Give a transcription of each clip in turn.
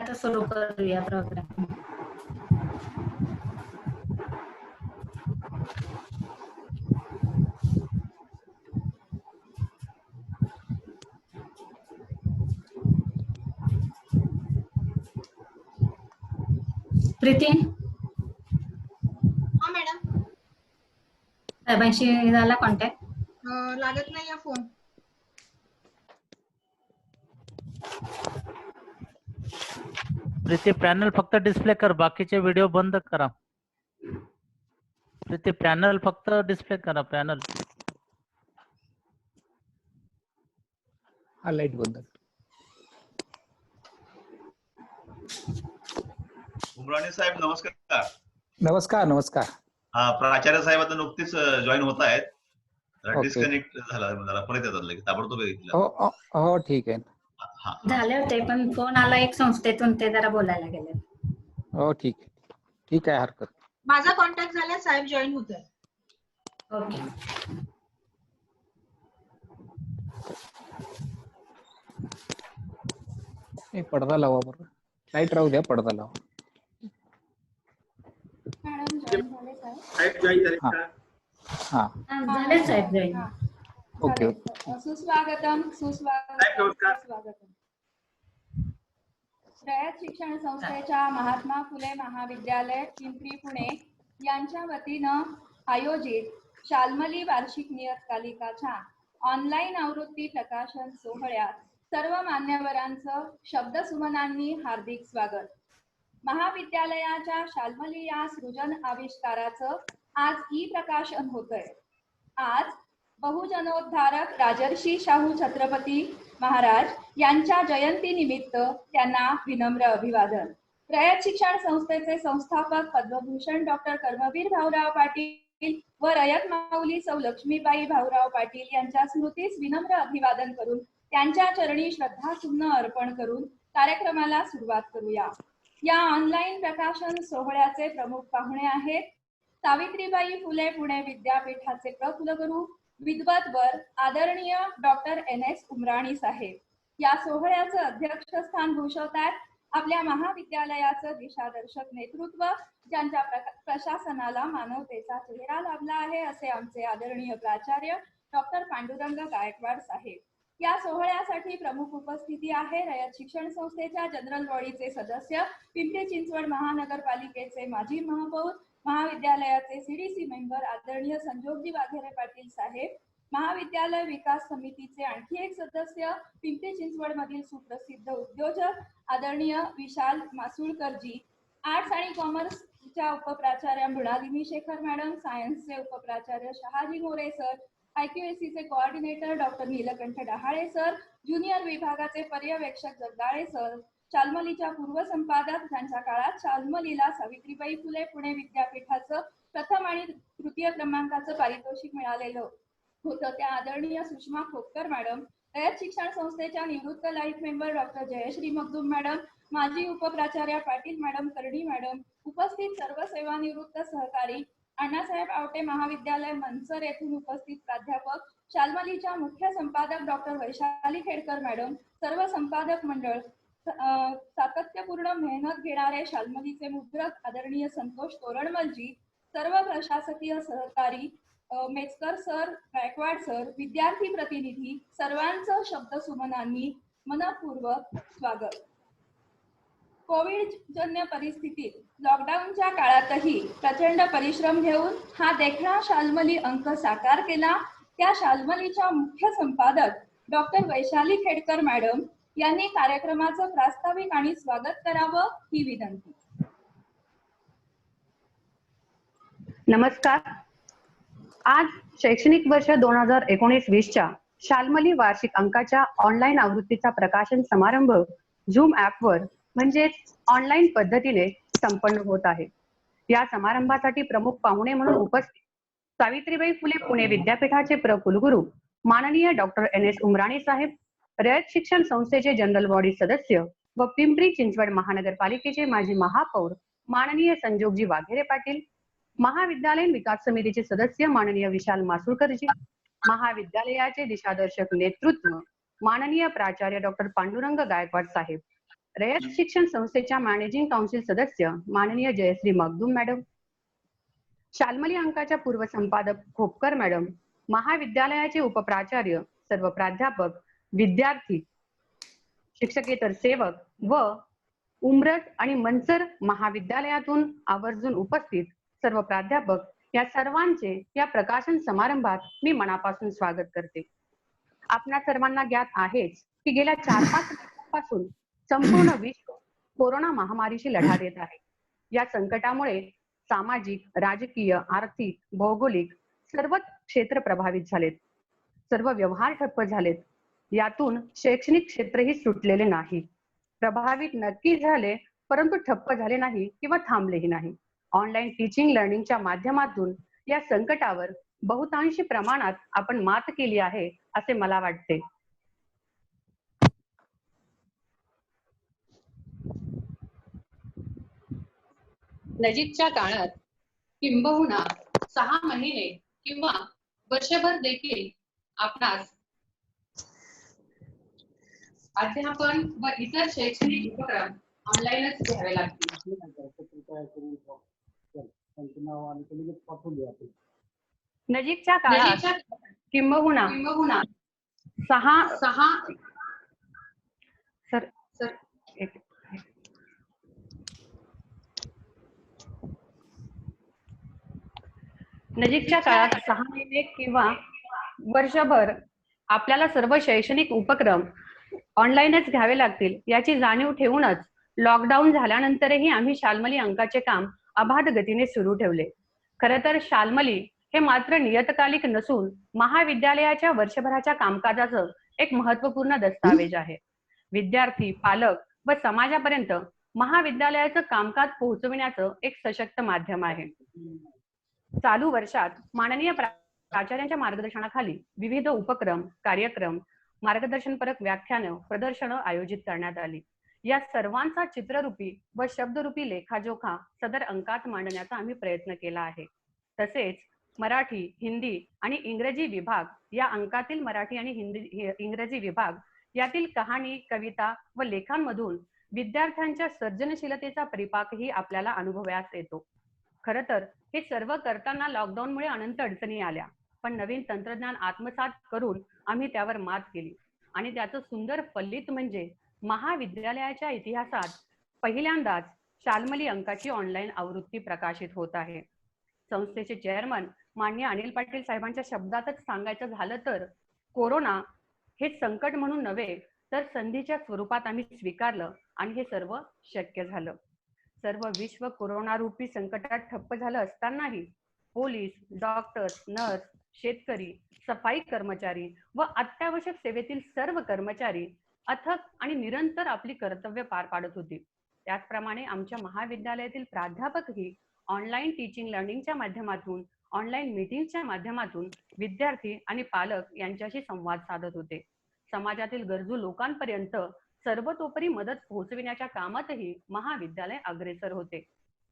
आता सुरू करूया प्रोग्राम. प्रीती, हा मॅडम. साहेबांशी झाला कॉन्टॅक्ट? लागत नाही या फोन. प्रीती पॅनल फक्त डिस्प्ले कर, बाकीचे व्हिडिओ बंद करा. प्रीती पॅनल फक्त डिस्प्ले करा, पॅनल. हा लाईट बंद. उमराणी साहेब नमस्कार. नमस्कार नमस्कार. हा, प्राचार्य साहेब आता नुकतीच जॉईन होत आहेत. ओके. डिस्कनेक्ट झाला जरा, परत येतात लगेच ताबडतोब येतील. हो ठीक आहे. झाले होते पण फोन आला एक संस्थेतून, ते जरा बोलायला गेले. हो ठीक आहे, ठीक आहे, हरकत. माझा कॉन्टॅक्ट झाला, साहेब जॉईन होतोय. ओके. पडदा लावा बरं, लाईट राहू द्या, पडदा लावा. मॅडम जॉईन झाले साहेब? साहेब जॉईन झाले का? हा झाले साहेब जॉईन. ओके. सुस्वागतम साहेब नमस्कार. सुस्वागतम. रयत शिक्षण संस्थेच्या महात्मा फुले महाविद्यालय पिंपरी पुणे यांच्या वतीनं आयोजित शाल्मली वार्षिक नियतकालिकाच्या ऑनलाईन आवृत्ती प्रकाशन सोहळ्यात सर्व मान्यवरांचं शब्दसुमनांनी हार्दिक स्वागत. महाविद्यालयाच्या शाल्मली या सृजन आविष्काराचं आज ई प्रकाशन होतंय. आज बहुजनोद्धारक राजर्षी शाहू छत्रपती महाराज यांच्या जयंती निमित्त त्यांना विनम्र अभिवादन. रयत शिक्षण संस्थेचे संस्थापक पद्मभूषण डॉक्टर कर्मवीर भाऊराव पाटील व रयत माऊली सौ लक्ष्मीबाई भाऊराव पाटील यांच्या स्मृतीस विनम्र अभिवादन करून त्यांच्या चरणी श्रद्धासुमन अर्पण करून कार्यक्रमाला सुरुवात करूया. या ऑनलाईन प्रकाशन सोहळ्याचे प्रमुख पाहुणे आहेत सावित्रीबाई फुले पुणे विद्यापीठाचे प्रकुलगुरू विद्वतवर आदरणीय डॉक्टर NS उमराणी साहेब. या सोहळ्याचं अध्यक्षस्थान भूषवतात आपल्या महाविद्यालयाचं दिशादर्शक नेतृत्व, ज्यांच्या प्रशासनाला मानवतेचा चेहरा लाभला आहे, असे आमचे आदरणीय प्राचार्य डॉक्टर पांडुरंग गायकवाड साहेब. या सोहळ्यासाठी प्रमुख उपस्थिती आहे रयत शिक्षण संस्थेच्या जनरल बॉडीचे सदस्य, पिंपरी चिंचवड महानगरपालिकेचे माजी महापौर, महाविद्यालयाचे CDC मेंबर आदरणीय संजोगजी वाघेरे पाटील साहेब, महाविद्यालय विकास समितीचे आणखी एक सदस्य, पिंपरी चिंचवड मधील सुप्रसिद्ध उद्योजक आदरणीय विशाल मासुळकरजी, आर्ट्स आणि कॉमर्सच्या उपप्राचार्य मृणालिनी शेखर मॅडम, सायन्सचे उपप्राचार्य शहाजी मोरे सर, IQACचे coordinator doctor Neelkanth Dahale sir, junior विभागाचे पर्यवेक्षक जगदाळे सर, शाल्मलीच्या पूर्व संपादक, ज्यांच्या काळात शाल्मलीला सावित्रीबाई फुले पुणे विद्यापीठाचं प्रथम आणि तृतीय क्रमांकाचं पारितोषिक मिळालेलं होतं, त्या आदरणीय सुषमा खोपकर मॅडम, रयत शिक्षण संस्थेच्या निवृत्त life member doctor Jayashree Magdum madam, माजी उपप्राचार्य पाटील मॅडम, करडी मॅडम, उपस्थित सर्व सेवानिवृत्त सहकारी, अण्णासाहेब आवटे महाविद्यालय मनसर येथून उपस्थित प्राध्यापक, शाल्मलीच्या मुख्य संपादक डॉक्टर वैशाली खेडकर मॅडम, सर्व संपादक मंडळ, सातत्यपूर्ण मेहनत घेणारे शाल्मलीचे मुद्रक आदरणीय संतोष तोरणमलजी, सर्व प्रशासकीय सहकारी, मेचकर सर, गायकवाड सर, विद्यार्थी प्रतिनिधी, सर्वांचं शब्दसुमनांनी मनपूर्वक स्वागत. कोविड जन्य परिस्थितीत लॉकडाऊनच्या काळातही प्रचंड परिश्रम घेऊन हा देखणा शाल्मली अंक साकार केला. त्या शाल्मलीच्या मुख्य संपादक डॉक्टर वैशाली खेडकर मॅडम यांनी कार्यक्रमाचं प्रास्ताविक आणि स्वागत करावं, ही विनंती. नमस्कार. आज शैक्षणिक वर्ष 2019-20च्या शाल्मली वार्षिक अंकाच्या ऑनलाईन आवृत्तीचा प्रकाशन समारंभ झूम ॲपवर म्हणजेच ऑनलाईन पद्धतीने संपन्न होत आहे. या समारंभासाठी प्रमुख पाहुणे म्हणून उपस्थित सावित्रीबाई फुले पुणे विद्यापीठाचे कुलगुरू माननीय डॉक्टर NS उमराणी साहेब, रयत शिक्षण संस्थेचे जनरल बॉडी सदस्य व पिंपरी चिंचवड महानगरपालिकेचे माजी महापौर माननीय संजोगजी वाघेरे पाटील, महाविद्यालयीन विकास समितीचे सदस्य माननीय विशाल मासुळकरजी, महाविद्यालयाचे दिशादर्शक नेतृत्व माननीय प्राचार्य डॉक्टर पांडुरंग गायकवाड साहेब, रयत शिक्षण संस्थेच्या मॅनेजिंग काउन्सिल सदस्य माननीय जयश्री मगदूम मॅडम, शाल्मली अंकाच्या पूर्व संपादक खोपकर मॅडम, महाविद्यालयाचे उपप्राचार्य, सर्व प्राध्यापक, विद्यार्थी, शिक्षकेतर सेवक व उमरठ आणि मंचर महाविद्यालयातून आवर्जून उपस्थित सर्व प्राध्यापक या सर्वांचे या प्रकाशन समारंभात मी मनापासून स्वागत करते. आपणा सर्वांना ज्ञात आहेच की गेल्या 4-5 वर्षांपासून संपूर्ण विश्व कोरोना महामारीशी लढा देत आहे. या संकटामुळे सामाजिक, राजकीय, आर्थिक, भौगोलिक सर्वच क्षेत्र प्रभावित झालेत. सर्व व्यवहार ठप्प झालेत. यातून शैक्षणिक क्षेत्रही सुटलेले नाही. प्रभावित नक्की झाले, परंतु ठप्प झाले नाही किंवा थांबलेही नाही. ऑनलाईन टीचिंग लर्निंगच्या माध्यमातून या संकटावर बहुतांशी प्रमाणात आपण मात केली आहे असे मला वाटते. नजीकच्या काळात किंबहुना 6 महिने किंवा वर्षभर देखील आपणास अध्यापन व इतर शैक्षणिक उपक्रम ऑनलाईनच घ्यावे लागतील. नजीकच्या काळात किंबहुना 6 नजीकच्या काळात 6 महिने किंवा वर्षभर आपल्याला सर्व शैक्षणिक उपक्रम ऑनलाईनच घ्यावे लागतील याची जाणीव ठेवूनच लॉकडाऊन झाल्यानंतरही आम्ही शाल्मली अंकाचे काम अबाध गतीने सुरू ठेवले. खरं तर शाल्मली हे मात्र नियतकालिक नसून महाविद्यालयाच्या वर्षभराच्या कामकाजाचं एक महत्वपूर्ण दस्तावेज आहे. विद्यार्थी, पालक व समाजापर्यंत महाविद्यालयाचं कामकाज पोहोचविण्याचं एक सशक्त माध्यम आहे. चालू वर्षात माननीय प्राचार्यांच्या मार्गदर्शनाखाली विविध उपक्रम, कार्यक्रम, मार्गदर्शनपरक व्याख्यानं, प्रदर्शनं आयोजित करण्यात आली. या सर्वांचा चित्ररूपी व शब्दरूपी लेखाजोखा सदर अंकात मांडण्याचा आम्ही प्रयत्न केला आहे. तसेच मराठी, हिंदी आणि इंग्रजी विभाग या अंकातील मराठी आणि इंग्रजी विभाग यातील कहाणी, कविता व लेखांमधून विद्यार्थ्यांच्या सर्जनशीलतेचा परिपाकही आपल्याला अनुभवयास येतो. खरं तर हे सर्व करताना लॉकडाऊनमुळे अनंत अडचणी आल्या, पण नवीन तंत्रज्ञान आत्मसात करून आम्ही त्यावर मात केली आणि त्याचं सुंदर फलित म्हणजे महाविद्यालयाच्या इतिहासात पहिल्यांदाच शाल्मली अंकाची ऑनलाईन आवृत्ती प्रकाशित होत आहे. संस्थेचे चेअरमन माननीय अनिल पाटील साहेबांच्या शब्दातच सांगायचं झालं तर कोरोना हे संकट म्हणून नव्हे तर संधीच्या स्वरूपात आम्ही स्वीकारलं आणि हे सर्व शक्य झालं. सर्व विश्व कोरोना रूपी संकटात ठप्प झालं असतानाही पोलीस, डॉक्टर्स, नर्स, शेतकरी, सफाई कर्मचारी व अत्यावश्यक सेवेतील सर्व कर्मचारी अथक आणि निरंतर आपली कर्तव्य पार पाडत होती. त्याचप्रमाणे आमच्या महाविद्यालयातील प्राध्यापकही ऑनलाईन टीचिंग लर्निंगच्या माध्यमातून, ऑनलाईन मीटिंगच्या माध्यमातून विद्यार्थी आणि पालक यांच्याशी संवाद साधत होते. समाजातील गरजू लोकांपर्यंत सर्वतोपरी मदत पोहोचविण्याच्या कामातही महाविद्यालय अग्रेसर होते.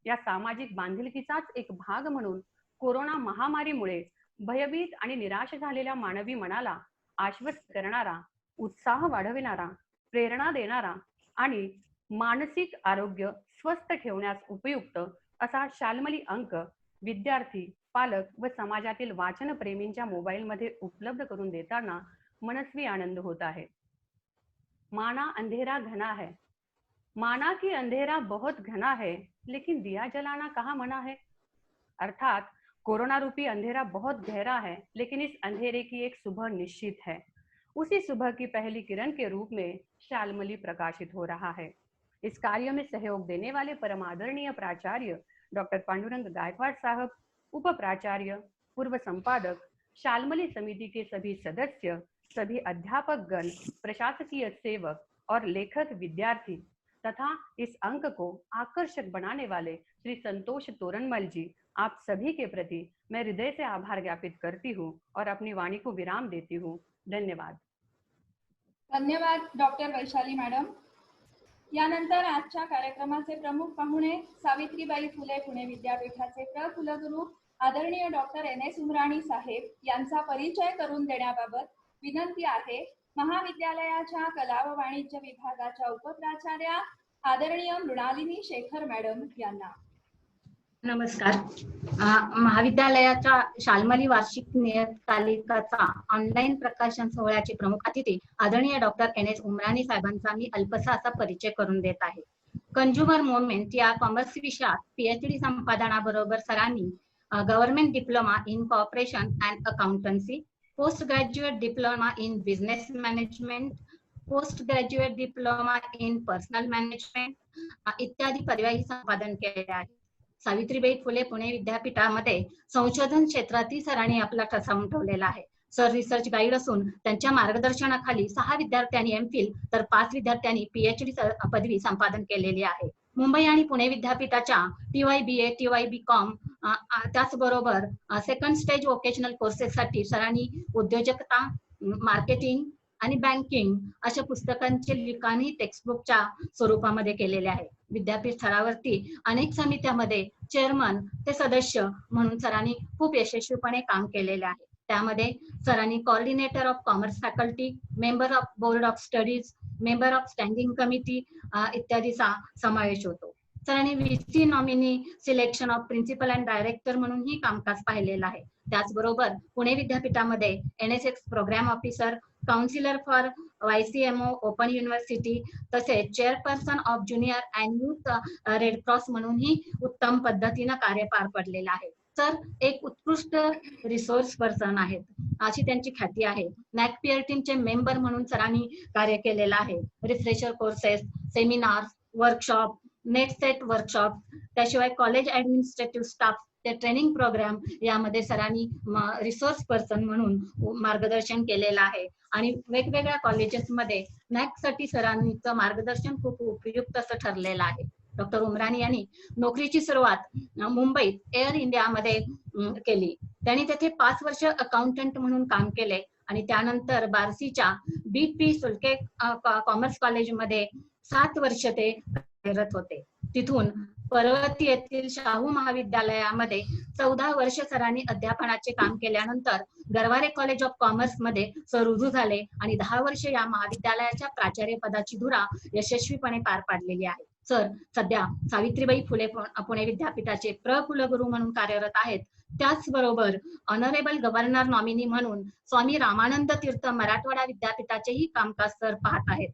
या सामाजिक बांधिलकीचाच एक भाग म्हणून कोरोना महामारीमुळे भयभीत आणि निराश झालेल्या मानवी मनाला आश्वस्त करणारा, उत्साह वाढविणारा, प्रेरणा देणारा आणि मानसिक आरोग्य स्वस्थ ठेवण्यास उपयुक्त असा शाल्मली अंक विद्यार्थी, पालक व समाजातील वाचनप्रेमींच्या मोबाईलमध्ये उपलब्ध करून देताना मनस्वी आनंद होत आहे. माना अंधेरा घना है, माना कि अंधेरा बहुत घना है, लेकिन दिया जलाना कहाँ मना है. अर्थात कोरोना रूपी अंधेरा बहुत गहरा है, लेकिन इस अंधेरे की एक सुबह निश्चित है. उसी सुबह की पहली किरण के रूप में शाल्मली प्रकाशित हो रहा है. इस कार्य में सहयोग देने वाले परम आदरणीय प्राचार्य डॉक्टर पांडुरंग गायकवाड़ साहब, उप प्राचार्य, पूर्व संपादक, शाल्मली समिति के सभी सदस्य, सभी अध्यापक गण, प्रशासकीय सेवक और लेखक विद्यार्थी तथा इस अंक को आकर्षक बनाने वाले श्री संतोष तोरनमल जी, आप सभी के प्रति मैं हृदय से आभार ज्ञापित करती हूँ और अपनी वाणी को विराम देती हूँ. धन्यवाद. धन्यवाद डॉक्टर वैशाली मॅडम. यानंतर आजच्या कार्यक्रमाचे प्रमुख पाहुणे सावित्रीबाई फुले पुणे विद्यापीठाचे कुलगुरू आदरणीय डॉक्टर NS उमराणी साहेब यांचा परिचय करून देण्याबाबत विनंती आहे. महाविद्यालयाच्या कला व वाणिज्य विभागाच्या उपप्राचार्या आदरणीय मृणालिनी शेखर मॅडम यांना. नमस्कार. महाविद्यालयाच्या शाल्मली वार्षिक नियतकालिकाचा ऑनलाईन प्रकाशन सोहळ्याचे प्रमुख अतिथी आदरणीय डॉक्टर NS उमराणी साहेबांचा मी अल्पसा असा परिचय करून देत आहे. कंझ्युमर मोमेंट या कॉमर्स विषयात PhD संपादनाबरोबर सरांनी government diploma in corporation and accountancy, post graduate diploma in business management, post graduate diploma in personal management इत्यादी पदव्याही संपादन केलेल्या आहेत. सावित्रीबाई फुले पुणे विद्यापीठामध्ये संशोधन क्षेत्रातील सरांनी आपला ठसा उमटवलेला आहे. सर रिसर्च गाईड असून त्यांच्या मार्गदर्शनाखाली 6 विद्यार्थ्यांनी MPhil तर 5 विद्यार्थ्यांनी PhD पदवी संपादन केलेली आहे. मुंबई आणि पुणे विद्यापीठाच्या TYBA, TYBCom त्याचबरोबर सेकंड स्टेज व्होकेशनल कोर्सेससाठी सरांनी उद्योजकता, मार्केटिंग आणि बँकिंग अशा पुस्तकांचे लिखाणही टेक्स्टबुकच्या स्वरूपामध्ये केलेले आहे. विद्यापीठ स्तरावरती अनेक समित्यामध्ये चेअरमन ते सदस्य म्हणून सरांनी खूप यशस्वीपणे काम केलेले आहे. त्यामध्ये सरांनी coordinator of commerce faculty, member of board of studies, member of standing committee इत्यादीचा समावेश होतो. सरांनी VC nominee selection of principal and director म्हणूनही कामकाज पाहिलेलं आहे. त्याचबरोबर पुणे विद्यापीठामध्ये NSX program officer, counsellor for YCMO open university तसेच chairperson of junior and youth red cross म्हणूनही उत्तम पद्धतीनं कार्य पार पडलेलं आहे. सर एक उत्कृष्ट रिसोर्स पर्सन आहेत अशी त्यांची ख्याती आहे. NACPR टीमचे मेंबर म्हणून सरांनी कार्य केलेलं आहे. Refresher courses, seminars, workshop, net set workshop, त्याशिवाय कॉलेज ऍडमिनिस्ट्रेटिव्ह स्टाफ ते ट्रेनिंग प्रोग्राम यामध्ये सरांनी रिसोर्स पर्सन म्हणून मार्गदर्शन केलेलं आहे. आणि वेगवेगळ्या कॉलेजेसमध्ये NAC साठी सरांचं मार्गदर्शन खूप उपयुक्त असं ठरलेलं आहे. डॉक्टर उमराणी यांनी नोकरीची सुरुवात मुंबईत एअर इंडियामध्ये केली. त्यांनी तेथे 5 वर्ष अकाउंटंट म्हणून काम केले आणि त्यानंतर बार्शीच्या BP सुलके कॉमर्स कॉलेजमध्ये 7 वर्ष ते कार्यरत होते. तिथून पर्वती येथील शाहू महाविद्यालयामध्ये 14 वर्ष सरांनी अध्यापनाचे काम केल्यानंतर गरवारे कॉलेज ऑफ कॉमर्स मध्ये सर रुजू झाले आणि 10 वर्ष या महाविद्यालयाच्या प्राचार्य पदाची धुरा यशस्वीपणे पार पाडलेली आहे. सर सध्या सावित्रीबाई फुले पुणे विद्यापीठाचे कुलगुरू म्हणून कार्यरत आहेत. त्याचबरोबर ऑनरेबल गव्हर्नर नॉमिनी म्हणून स्वामी रामानंद तीर्थ मराठवाडा विद्यापीठाचेही कामकाज सर पाहत आहेत.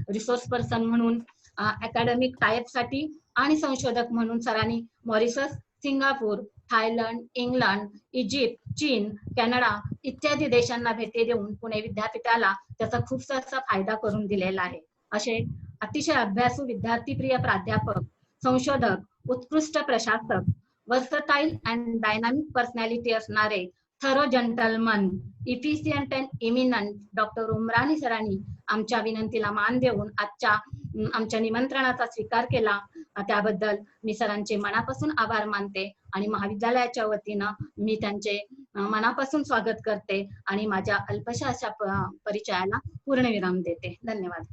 रिसोर्स पर्सन म्हणून अकॅडमिक टायप साठी आणि संशोधक म्हणून सरांनी Mauritius, Singapore, Thailand, England, Egypt, चीन, कॅनडा इत्यादी देशांना भेटी देऊन पुणे विद्यापीठाला त्याचा खूपसा फायदा करून दिलेला आहे. असे अतिशय अभ्यासू, विद्यार्थीप्रिय प्राध्यापक, संशोधक, उत्कृष्ट प्रशासक, वर्सटाईल अँड डायनामिक पर्सनॅलिटी असणारे thorough gentleman, efficient and eminent doctor Umrani सरांनी आमच्या विनंतीला मान देऊन आमच्या निमंत्रणाचा स्वीकार केला. त्याबद्दल मी सरांचे मनापासून आभार मानते आणि महाविद्यालयाच्या वतीनं मी त्यांचे मनापासून स्वागत करते आणि माझ्या अल्पशा अशा परिचयाला पूर्णविराम देते. धन्यवाद.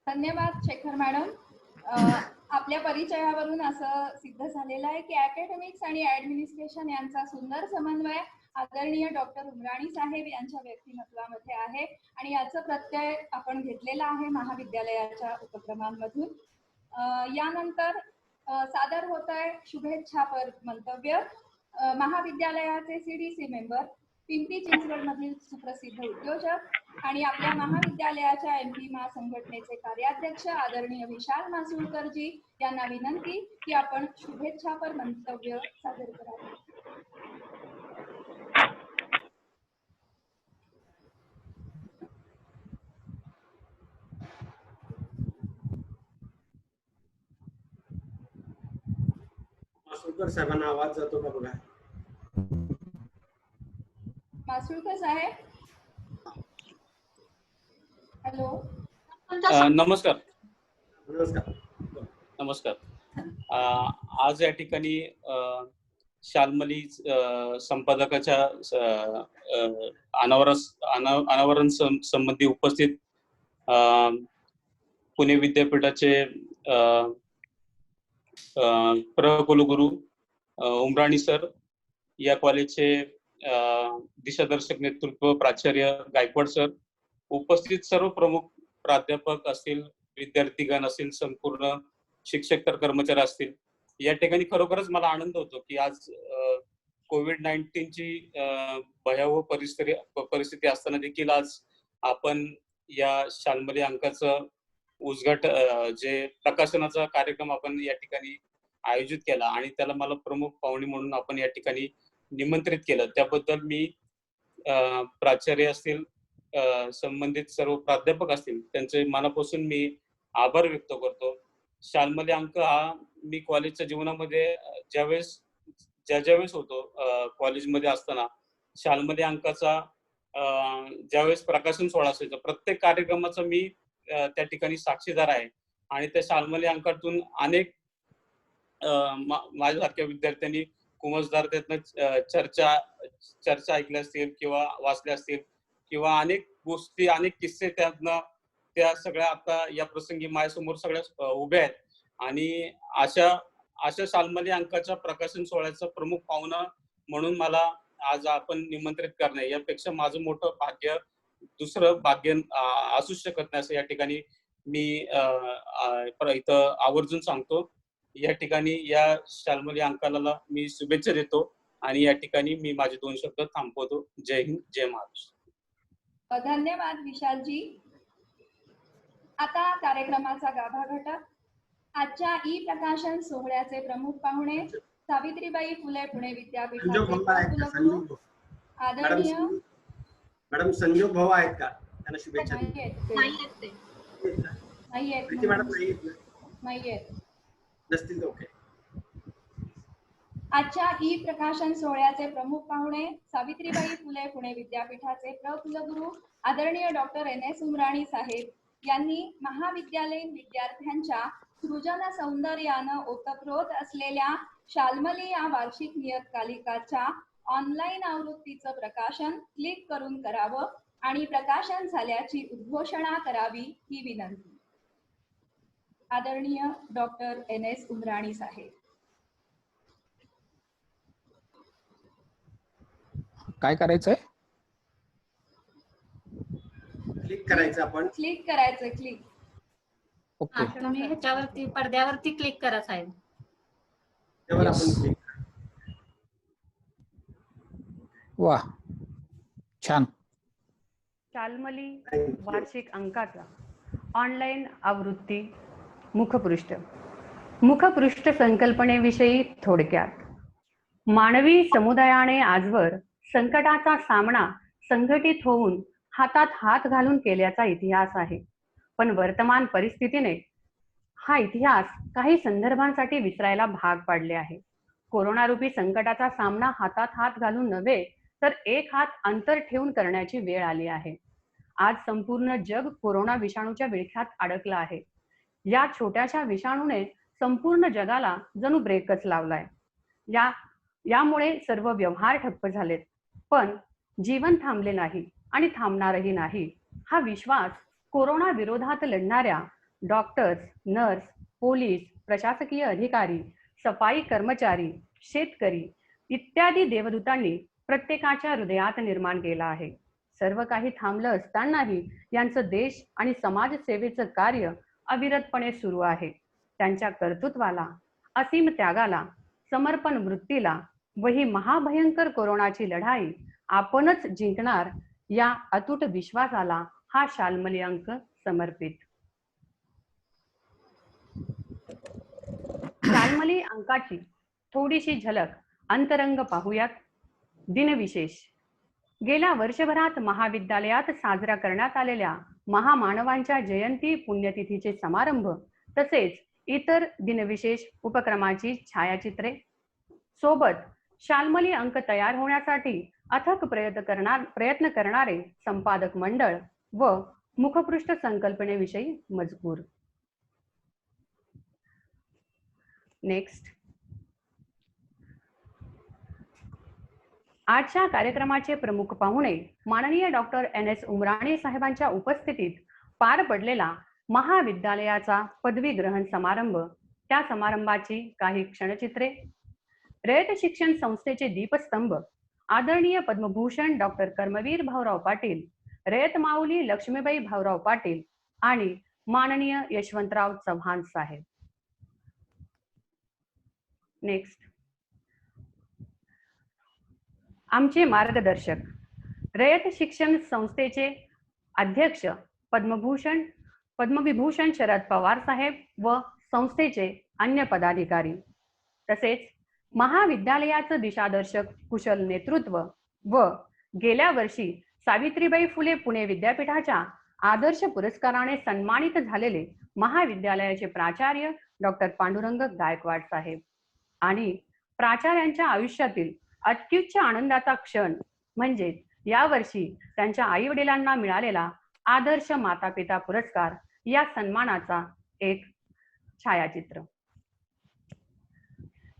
धन्यवाद शेखर मॅडम. आपल्या परिचयावरून असं सिद्ध झालेलं आहे की अकॅडमिक्स आणि ऍडमिनिस्ट्रेशन यांचा सुंदर समन्वय आदरणीय डॉक्टर उमराणी साहेब यांच्या व्यक्तिमत्वामध्ये आहे आणि याचा प्रत्यय आपण घेतलेला आहे महाविद्यालयाच्या उपक्रमांमधून. यानंतर सादर होत आहे शुभेच्छापर मंतव्य. महाविद्यालयाचे CDC मेंबर, पिंपरी चिंचवड मधील सुप्रसिद्ध उद्योजक आणि आपल्या महाविद्यालयाच्या MP संघटनेचे कार्याध्यक्ष आदरणीय विशाल मासुळकरजी यांना विनंती की आपण शुभेच्छापर मंतव्य सादर करावे. मासुळकर साहेबांना आवाज जातो का बघा. मासुळकर साहेब, हॅलो. नमस्कार. नमस्कार. नमस्कार. आज या ठिकाणी शाल्मली संपादकाच्या अनावरण संबंधी उपस्थित पुणे विद्यापीठाचे कुलगुरू उमराणी सर, या कॉलेजचे दिशादर्शक नेतृत्व प्राचार्य गायकवाड सर, उपस्थित सर्व प्रमुख प्राध्यापक असतील, विद्यार्थीगण असतील, संपूर्ण शिक्षक तर कर्मचारी असतील. या ठिकाणी खरोखरच मला आनंद होतो की आज कोविड-19ची भयावह परिस्थिती असताना देखील आज आपण या शाल्मली अंकाचं जे प्रकाशनाचा कार्यक्रम आपण या ठिकाणी आयोजित केला आणि त्याला मला प्रमुख पाहुणे म्हणून आपण या ठिकाणी निमंत्रित केलं. त्याबद्दल मी प्राचार्य असतील, संबंधित सर्व प्राध्यापक असतील, त्यांचे मनापासून मी आभार व्यक्त करतो. शाल्मली अंक हा मी कॉलेजच्या जीवनामध्ये ज्यावेळेस होतो कॉलेजमध्ये असताना शाल्मली अंकाचा ज्यावेळेस प्रकाशन सोहळा असायचा प्रत्येक कार्यक्रमाचा मी त्या ठिकाणी साक्षीदार आहे आणि त्या शाल्मली अंकातून अनेक माझ्यासारख्या विद्यार्थ्यांनी कुमसदार त्यातनं चर्चा ऐकल्या असतील किंवा वाचल्या असतील किंवा अनेक गोष्टी अनेक किस्से त्यातनं त्या सगळ्या आता या प्रसंगी माझ्यासमोर सगळ्या उभ्या आहेत. आणि अशा शाल्मली अंकाच्या प्रकाशन सोहळ्याचा प्रमुख पाहुणा म्हणून मला आज आपण निमंत्रित करणे यापेक्षा माझं मोठं भाग्य दुसरं भाग्य असूच शकत नाही असं या ठिकाणी मी इथं आवर्जून सांगतो. या ठिकाणी या शाल्मली अंकाला मी शुभेच्छा देतो आणि या ठिकाणी मी माझे 2 शब्द थांबवतो. जय हिंद, जय महाराष्ट्र. धन्यवाद विशालजी. आता कार्यक्रमाचा गाभा घटक. आजच्या ई प्रकाशन सोहळ्याचे प्रमुख पाहुणे सावित्रीबाई फुले पुणे विद्यापीठाचे कुलगुरू आदरणीय मॅडम संजोग भाऊ आहेत का? त्यांना शुभेच्छा. नाहीयेत. नसतील ओके. आजच्या ई प्रकाशन सोहळ्याचे प्रमुख पाहुणे सावित्रीबाई फुले पुणे विद्यापीठाचे कुलगुरू आदरणीय डॉक्टर NS उमराणी साहेब यांनी महाविद्यालयीन विद्यार्थ्यांच्या सृजन सौंदर्यानं ओतप्रोत असलेल्या शाल्मली या वार्षिक नियतकालिकाच्या ऑनलाईन आवृत्तीचं प्रकाशन क्लिक करून करावं आणि प्रकाशन झाल्याची उद्घोषणा करावी ही विनंती. आदरणीय डॉक्टर NS उमराणी साहेब. काय करायचंय? क्लिक करायचं आपण. क्लिक करायचं. क्लिक. ओके. तुम्ही ह्याच्यावरती पडद्यावरती क्लिक करा साहेब. त्यावर आपण क्लिक. वा, छान. शाल्मली वार्षिक अंकाचा ऑनलाईन आवृत्ती मुखपृष्ठ संकल्पनेविषयी थोडक्यात. मानवी समुदायाने आजवर संकटाचा सामना संघटित होऊन हातात हात घालून केल्याचा इतिहास आहे. पण वर्तमान परिस्थितीने हा इतिहास काही संदर्भांसाठी विसरायला भाग पाडले आहे. कोरोनारूपी संकटाचा सामना हातात हात घालून नव्हे तर एक हात अंतर ठेवून करण्याची वेळ आली आहे. आज संपूर्ण जग कोरोना विषाणूच्या विळख्यात अडकलं आहे. या छोट्याशा विषाणूने संपूर्ण जगाला जणू ब्रेकच लावलाय. यामुळे सर्व व्यवहार ठप्प झालेत. पण जीवन थांबले नाही आणि थांबणारही नाही हा विश्वास कोरोना विरोधात लढणाऱ्या डॉक्टर्स, नर्स, पोलीस, प्रशासकीय अधिकारी, सफाई कर्मचारी, शेतकरी इत्यादी देवदूतांनी प्रत्येकाच्या हृदयात निर्माण केला आहे. सर्व काही थांबलं असतानाही यांचं देश आणि समाज सेवेचं कार्य अविरतपणे सुरू आहे. त्यांच्या कर्तृत्वाला, असीम त्यागाला, समर्पण वृत्तीला व ही महाभयंकर कोरोनाची लढाई आपणच जिंकणार या अतूट विश्वासाला हा शाल्मली अंक समर्पित. शाल्मली अंकाची थोडीशी झलक अंतरंग पाहूयात. दिनविशेष. गेल्या वर्षभरात महाविद्यालयात साजरा करण्यात आलेल्या महामानवांच्या जयंती पुण्यतिथीचे समारंभ तसेच इतर दिनविशेष उपक्रमाची छायाचित्रे सोबत शाल्मली अंक तयार होण्यासाठी अथक प्रयत्न करणारे संपादक मंडळ व मुखपृष्ठ संकल्पनेविषयी मजकूर. नेक्स्ट. आजच्या कार्यक्रमाचे प्रमुख पाहुणे माननीय डॉक्टर NS उमराणी साहेबांच्या उपस्थितीत पार पडलेला महाविद्यालयाचा पदवी ग्रहण समारंभ, त्या समारंभाची काही क्षणचित्रे, रयत शिक्षण संस्थेचे दीपस्तंभ आदरणीय पद्मभूषण डॉक्टर कर्मवीर भाऊराव पाटील, रयत माऊली लक्ष्मीबाई भाऊराव पाटील आणि माननीय यशवंतराव चव्हाण साहेब. नेक्स्ट, आमचे मार्गदर्शक रयत शिक्षण संस्थेचे अध्यक्ष पद्मविभूषण शरद पवार साहेब व संस्थेचे अन्य पदाधिकारी, तसेच महाविद्यालयाचं दिशादर्शक कुशल नेतृत्व व गेल्या वर्षी सावित्रीबाई फुले पुणे विद्यापीठाच्या आदर्श पुरस्काराने सन्मानित झालेले महाविद्यालयाचे प्राचार्य डॉक्टर पांडुरंग गायकवाड साहेब आणि प्राचार्यांच्या आयुष्यातील अत्युच्च आनंदाचा क्षण म्हणजे यावर्षी त्यांच्या आई वडिलांना मिळालेला आदर्श माता पिता पुरस्कार या सन्मानाचा एक छायाचित्र.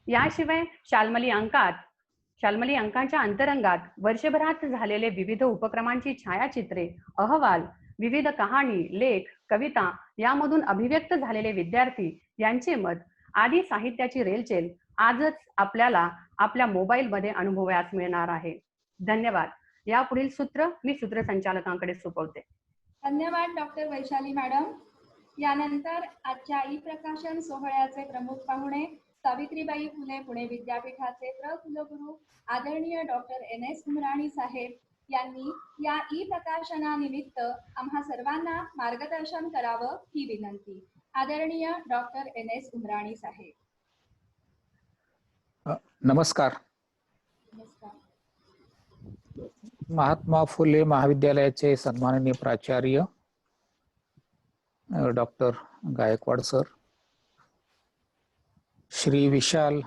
याशिवाय शाल्मली अंकांच्या अंतरंगात वर्षभरात झालेले विविध उपक्रमांची छायाचित्रे, अहवाल, विविध कहाणी, लेख, कविता यामधून अभिव्यक्त झालेले विद्यार्थी यांचे मत आदी साहित्याची रेलचेल आजच आपल्याला आपल्या मोबाईलमध्ये अनुभवायला मिळणार आहे. धन्यवाद. यापुढील सूत्र मी सूत्रसंचालकांकडे सोपवते. धन्यवाद डॉक्टर वैशाली मॅडम. यानंतर आजच्या ई प्रकाशन सोहळ्याचे प्रमुख पाहुणे सावित्रीबाई फुले पुणे विद्यापीठाचे कुलगुरू आदरणीय डॉक्टर NS उमराणी साहेब यांनी या ई प्रकाशनानिमित्त आम्हा सर्वांना मार्गदर्शन करावं ही विनंती. आदरणीय डॉक्टर NS उमराणी साहेब. नमस्कार. नमस्कार. महात्मा फुले महाविद्यालयाचे सन्माननीय प्राचार्य डॉक्टर गायकवाड सर, श्री विशाल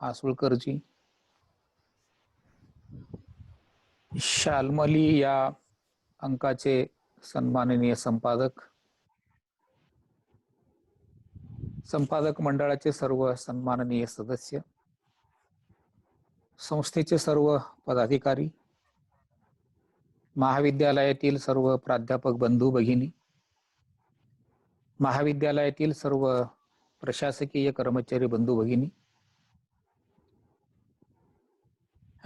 आसुळकरजी, शाल्मली या अंकाचे सन्माननीय संपादक मंडळाचे सर्व सन्माननीय सदस्य, संस्थेचे सर्व पदाधिकारी, महाविद्यालयातील सर्व प्राध्यापक बंधू भगिनी, महाविद्यालयातील सर्व प्रशासकीय कर्मचारी बंधू भगिनी,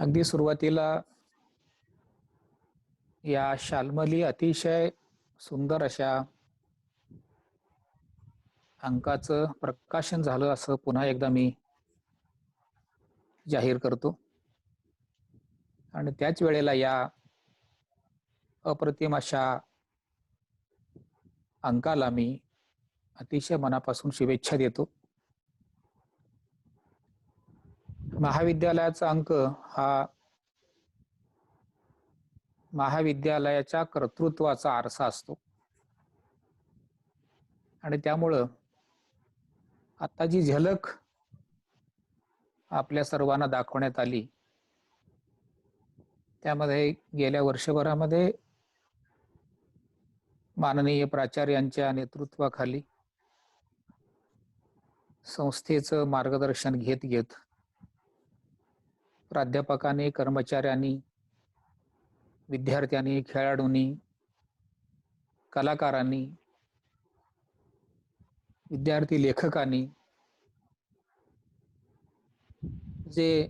अगदी सुरुवातीला या शाल्मली अतिशय सुंदर अशा अंकाचं प्रकाशन झालं असं पुन्हा एकदा मी जाहीर करतो. आणि त्याच वेळेला या अप्रतिम अशा अंकाला मी अतिशय मनापासून शुभेच्छा देतो. महाविद्यालयाचा अंक हा महाविद्यालयाच्या कर्तृत्वाचा आरसा असतो आणि त्यामुळं आता जी झलक आपल्या सर्वांना दाखवण्यात आली त्यामध्ये गेल्या वर्षभरामध्ये माननीय प्राचार्यांच्या नेतृत्वाखाली संस्थेचं मार्गदर्शन घेत प्राध्यापकांनी, कर्मचाऱ्यांनी, विद्यार्थ्यांनी, खेळाडूंनी, कलाकारांनी, विद्यार्थी लेखकांनी जे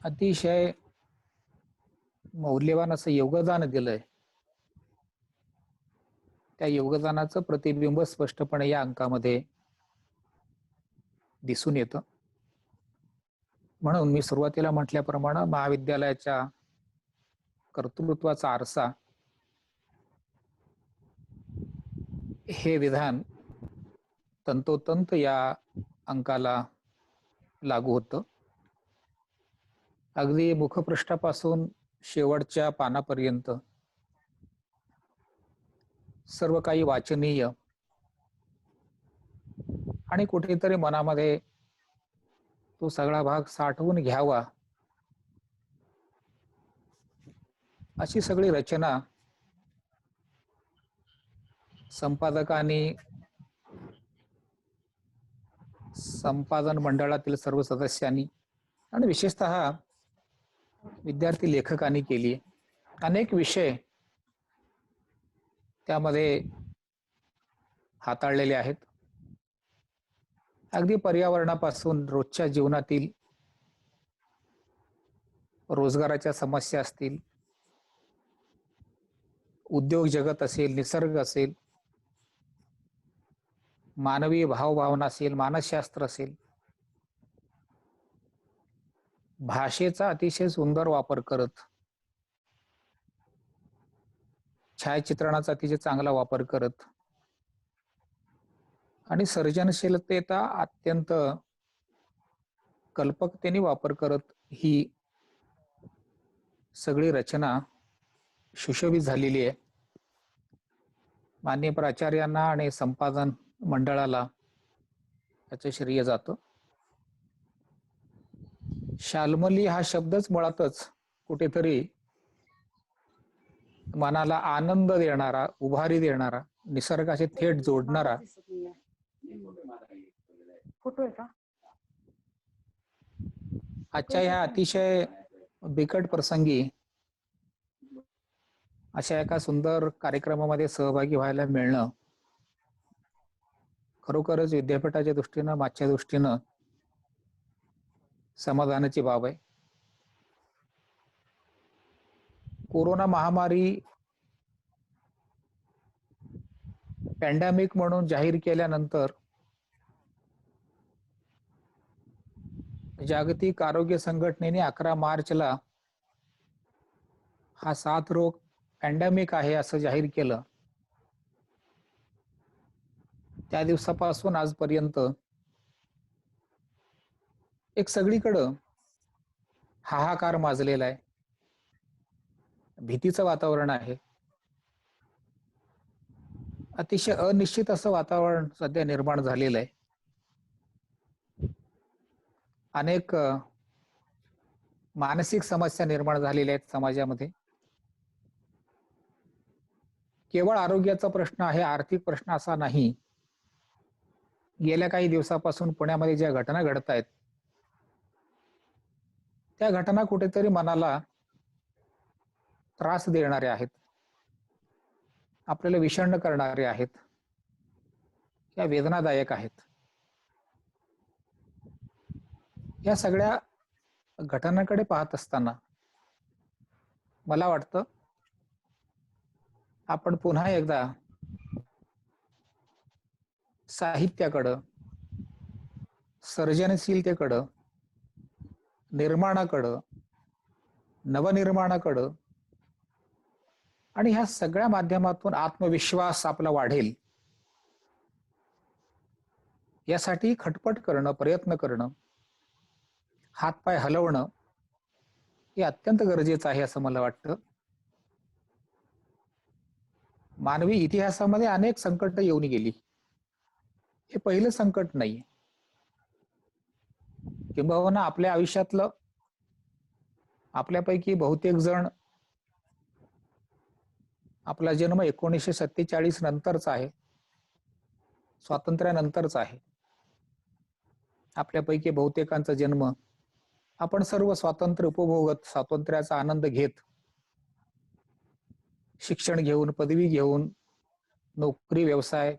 अतिशय मौल्यवान असं योगदान दिलंय त्या योगदानाचं प्रतिबिंब स्पष्टपणे या अंकामध्ये दिसून येतं. म्हणून मी सुरुवातीला म्हटल्याप्रमाणे महाविद्यालयाच्या कर्तृत्वाचा आरसा हे विधान तंतोतंत या अंकाला लागू होतं. अगदी मुखपृष्ठापासून शेवटच्या पानापर्यंत सर्व काही वाचनीय आणि कुठेतरी मनामध्ये तो सगळा भाग साठवून घ्यावा अशी सगळी रचना संपादकांनी, संपादन मंडळातील सर्व सदस्यांनी आणि विशेषतः विद्यार्थी लेखकांनी केली. अनेक विषय त्यामध्ये हाताळलेले आहेत. अगदी पर्यावरणापासून रोजच्या जीवनातील रोजगाराच्या समस्या असतील, उद्योग जगत असेल, निसर्ग असेल, मानवी भावभावना असेल, मानसशास्त्र असेल, भाषेचा अतिशय सुंदर वापर करत, छायाचित्रणाचा अतिशय चांगला वापर करत आणि सर्जनशीलतेचा अत्यंत कल्पकतेने वापर करत ही सगळी रचना सुशोभित झालेली आहे. माननीय प्राचार्यांना आणि संपादन मंडळाला याचं श्रेय जातं. शाल्मली हा शब्दच मुळातच कुठेतरी मनाला आनंद देणारा, उभारी देणारा, निसर्गाशी थेट जोडणारा फोटो आहे का? आजच्या ह्या अतिशय बिकट प्रसंगी अशा एका सुंदर कार्यक्रमामध्ये सहभागी व्हायला मिळणं खरोखरच विद्यापीठाच्या दृष्टीनं, माझ्या दृष्टीनं समाधानाची बाब आहे. कोरोना महामारी पॅन्डेमिक म्हणून जाहीर केल्यानंतर जागतिक आरोग्य संघटनेने 11 मार्चला हा साथरोग पॅन्डेमिक आहे असं जाहीर केलं. त्या दिवसापासून आजपर्यंत एक सगळीकडं हाहाकार माजलेला आहे, भीतीचं वातावरण आहे, अतिशय अनिश्चित असं वातावरण सध्या निर्माण झालेलं आहे. अनेक मानसिक समस्या निर्माण झालेल्या आहेत समाजामध्ये. केवळ आरोग्याचा प्रश्न आहे, आर्थिक प्रश्न असा नाही. गेल्या काही दिवसापासून पुण्यामध्ये ज्या घटना घडत आहेत त्या घटना कुठेतरी मनाला त्रास देणाऱ्या आहेत, आपल्याला विषण्ण करणारे आहेत, या वेदनादायक आहेत. या सगळ्या घटनांकडे पाहत असताना मला वाटतं आपण पुन्हा एकदा साहित्याकडं, सर्जनशीलतेकडं, निर्माणाकडं, नवनिर्माणाकडं आणि ह्या सगळ्या माध्यमातून आत्मविश्वास आपला वाढेल यासाठी खटपट करणं, प्रयत्न करणं, हातपाय हलवणं हे अत्यंत गरजेचं आहे असं मला वाटतं. मानवी इतिहासामध्ये अनेक संकट येऊन गेली, हे पहिलं संकट नाही. किंबहुना आपल्या आयुष्यातलं आपल्यापैकी बहुतेक जण आपला जन्म 1947 नंतरचा आहे, स्वातंत्र्यानंतरचा आहे. आपल्यापैकी बहुतेकांचा जन्म आपण सर्व स्वातंत्र्य उपभोगत, स्वातंत्र्याचा आनंद घेत, शिक्षण घेऊन, पदवी घेऊन, नोकरी, व्यवसाय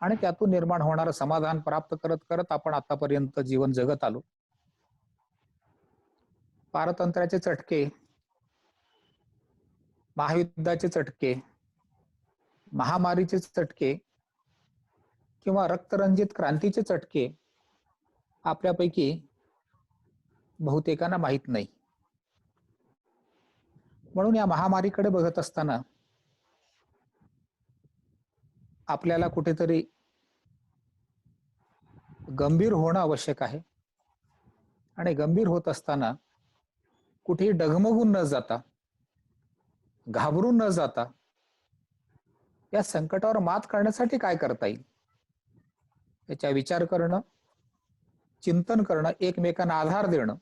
आणि त्यातून निर्माण होणारं समाधान प्राप्त करत करत आपण आतापर्यंत जीवन जगत आलो. पारतंत्र्याचे चटके, महायुद्धाचे चटके, महामारीचे चटके किंवा रक्तरंजित क्रांतीचे चटके आपल्यापैकी बहुतेकांना माहित नाही. म्हणून या महामारीकडे बघत असताना आपल्याला कुठेतरी गंभीर होणं आवश्यक आहे आणि गंभीर होत असताना कुठेही डगमगून न जाता, घाबरून न जाता या संकटावर मात करण्यासाठी काय करता येईल याचा विचार करणं, चिंतन करणं, एकमेकांना आधार देणं,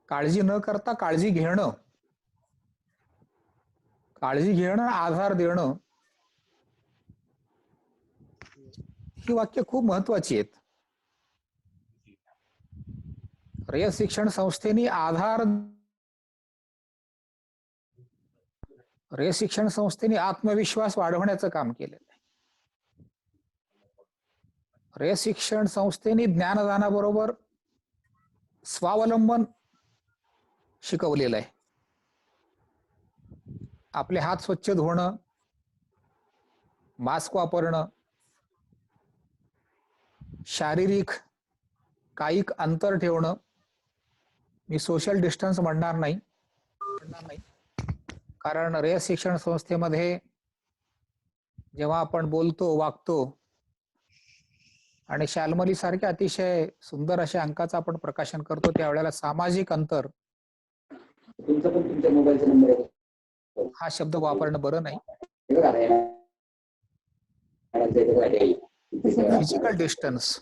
काळजी न करता काळजी घेणं, काळजी घेणं, आधार देणं ही वाक्य खूप महत्वाची आहेत. रयत शिक्षण संस्थेने रयत शिक्षण संस्थेने आत्मविश्वास वाढवण्याचं काम केलेलं आहे. रयत शिक्षण संस्थेने ज्ञानदानाबरोबर स्वावलंबन शिकवलेलं आहे. आपले हात स्वच्छ धुणं, मास्क वापरणं, शारीरिक कायिक अंतर ठेवणं, मी सोशल डिस्टन्स म्हणणार नाही, कारण रयत शिक्षण संस्थेमध्ये जेव्हा आपण बोलतो वागतो आणि शाल्मली सारख्या अतिशय सुंदर अशा अंकाचं आपण प्रकाशन करतो त्यावेळेला सामाजिक अंतर हा शब्द वापरणं बरं नाही. फिजिकल डिस्टन्स,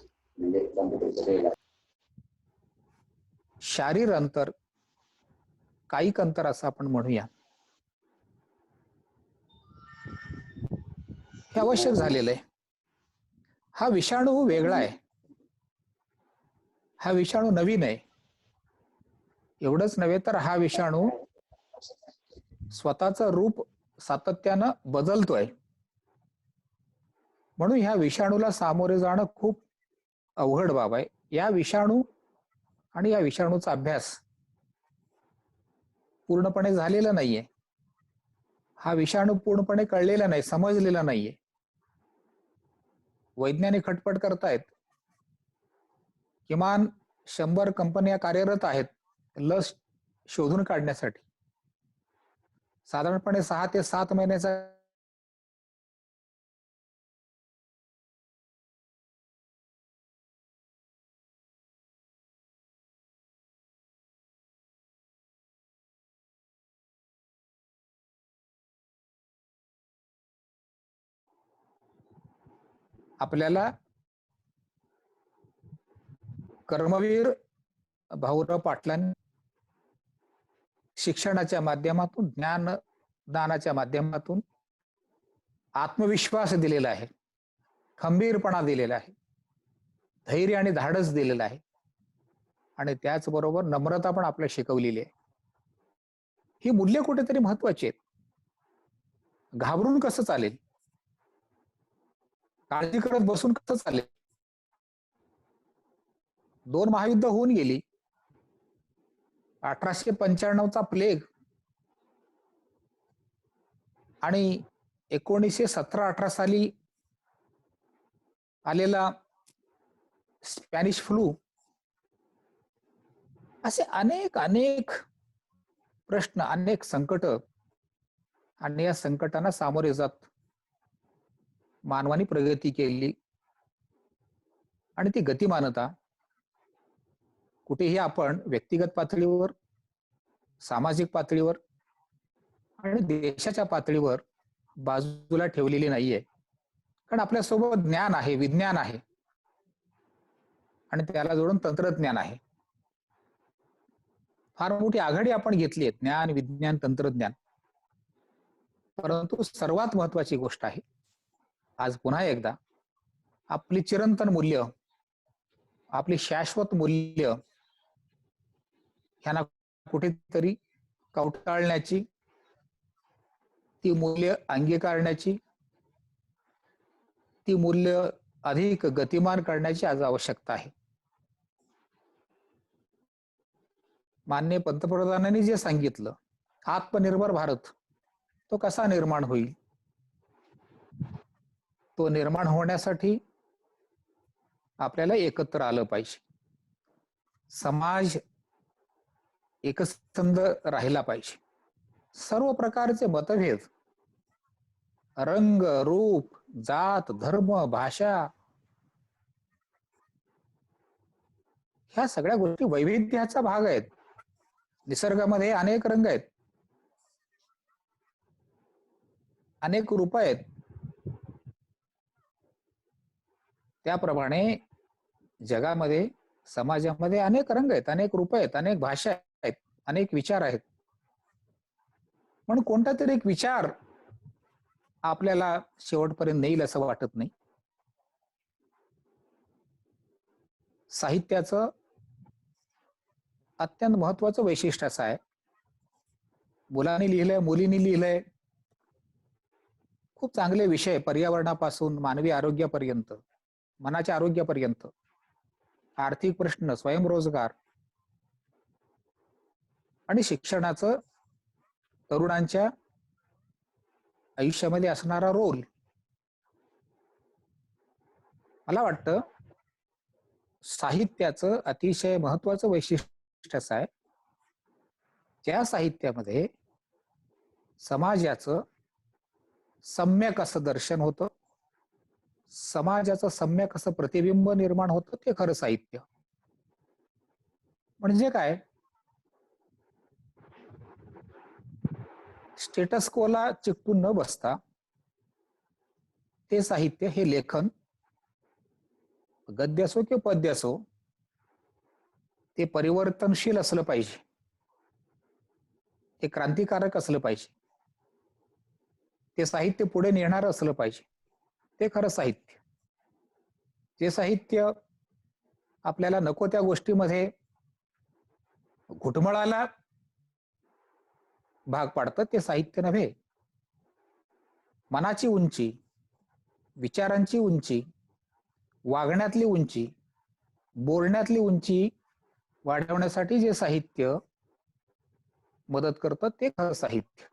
शारीर अंतर, कायिक अंतर असं आपण म्हणूया, हे आवश्यक झालेलं आहे. हा विषाणू वेगळा आहे, हा विषाणू नवीन आहे. एवढंच नव्हे तर हा विषाणू स्वतःचं रूप सातत्यानं बदलतोय. म्हणून ह्या विषाणूला सामोरे जाणं खूप अवघड बाब आहे. या विषाणू आणि या विषाणूचा अभ्यास पूर्णपणे झालेला नाहीये. हा विषाणू पूर्णपणे कळलेला नाही, समजलेला नाहीये. वैज्ञानिक खटपट करतायत. किमान 100 कंपन्या कार्यरत आहेत लस शोधून काढण्यासाठी. साधारणपणे 6 ते 7 महिन्याचा आपल्याला कर्मवीर भाऊराव पाटलांनी शिक्षणाच्या माध्यमातून, ज्ञानदानाच्या माध्यमातून आत्मविश्वास दिलेला आहे, खंबीरपणा दिलेला आहे, धैर्य आणि धाडस दिलेलं आहे आणि त्याचबरोबर नम्रता पण आपल्याला शिकवलेली आहे. ही मूल्य कुठेतरी महत्वाची आहेत. घाबरून कसं चालेल, काळजी करत बसून कसं चालेल. 2 महायुद्ध होऊन गेली. 1895चा प्लेग आणि 1917-18 साली आलेला स्पॅनिश फ्लू, असे अनेक अनेक प्रश्न, अनेक संकट, आणि या संकटांना सामोरे जात मानवाने प्रगती केली. आणि ती गतिमानता कुठेही आपण व्यक्तिगत पातळीवर, सामाजिक पातळीवर आणि देशाच्या पातळीवर बाजूला ठेवलेली नाहीये. कारण आपल्यासोबत ज्ञान आहे, विज्ञान आहे आणि त्याला जोडून तंत्रज्ञान आहे. फार मोठी आघाडी आपण घेतली आहे, ज्ञान, विज्ञान, तंत्रज्ञान. परंतु सर्वात महत्वाची गोष्ट आहे, आज पुन्हा एकदा आपली चिरंतन मूल्य, आपली शाश्वत मूल्य ह्यांना कुठेतरी कवटाळण्याची, ती मूल्य अंगीकारण्याची, ती मूल्य अधिक गतिमान करण्याची आज आवश्यकता आहे. माननीय पंतप्रधानांनी जे सांगितलं, आत्मनिर्भर भारत तो कसा निर्माण होईल, तो निर्माण होण्यासाठी आपल्याला एकत्र आलं पाहिजे. समाज एकसंध राहिला पाहिजे. सर्व प्रकारचे मतभेद, रंग, रूप, जात, धर्म, भाषा, ह्या सगळ्या गोष्टी वैविध्याचा भाग आहेत. निसर्गामध्ये अनेक रंग आहेत, अनेक रूप आहेत. त्याप्रमाणे जगामध्ये, समाजामध्ये अनेक रंग आहेत, अनेक रूप आहेत, अनेक भाषा आहेत, अनेक विचार आहेत. म्हणून कोणता तरी एक विचार आपल्याला शेवटपर्यंत नेईल असं वाटत नाही. साहित्याचं अत्यंत महत्वाचं वैशिष्ट्य असं आहे, मुलांनी लिहिलंय, मुलींनी लिहिलंय, खूप चांगले विषय, पर्यावरणापासून मानवी आरोग्यापर्यंत, मनाच्या आरोग्यापर्यंत, आर्थिक प्रश्न, स्वयंरोजगार आणि शिक्षणाचं तरुणांच्या आयुष्यामध्ये असणारा रोल. मला वाटतं साहित्याचं अतिशय महत्वाचं वैशिष्ट्य असं आहे ज्या साहित्यामध्ये समाजाचं सम्यक असं दर्शन होतं, समाजाचं सम्यक असं प्रतिबिंब निर्माण होतं, ते खरं साहित्य. म्हणजे काय, स्टेटस कोला चिकटून न बसता ते साहित्य, हे लेखन, गद्य असो किंवा पद्य असो, ते परिवर्तनशील असलं पाहिजे, ते क्रांतिकारक असलं पाहिजे, ते साहित्य पुढे नेणारं असलं पाहिजे, ते खरं साहित्य. जे साहित्य आपल्याला नको त्या गोष्टीमध्ये घुटमळाला भाग पाडतं, ते साहित्य नव्हे. मनाची उंची, विचारांची उंची, वागण्यातली उंची, बोलण्यातली उंची वाढवण्यासाठी जे साहित्य मदत करतं, ते खरं साहित्य.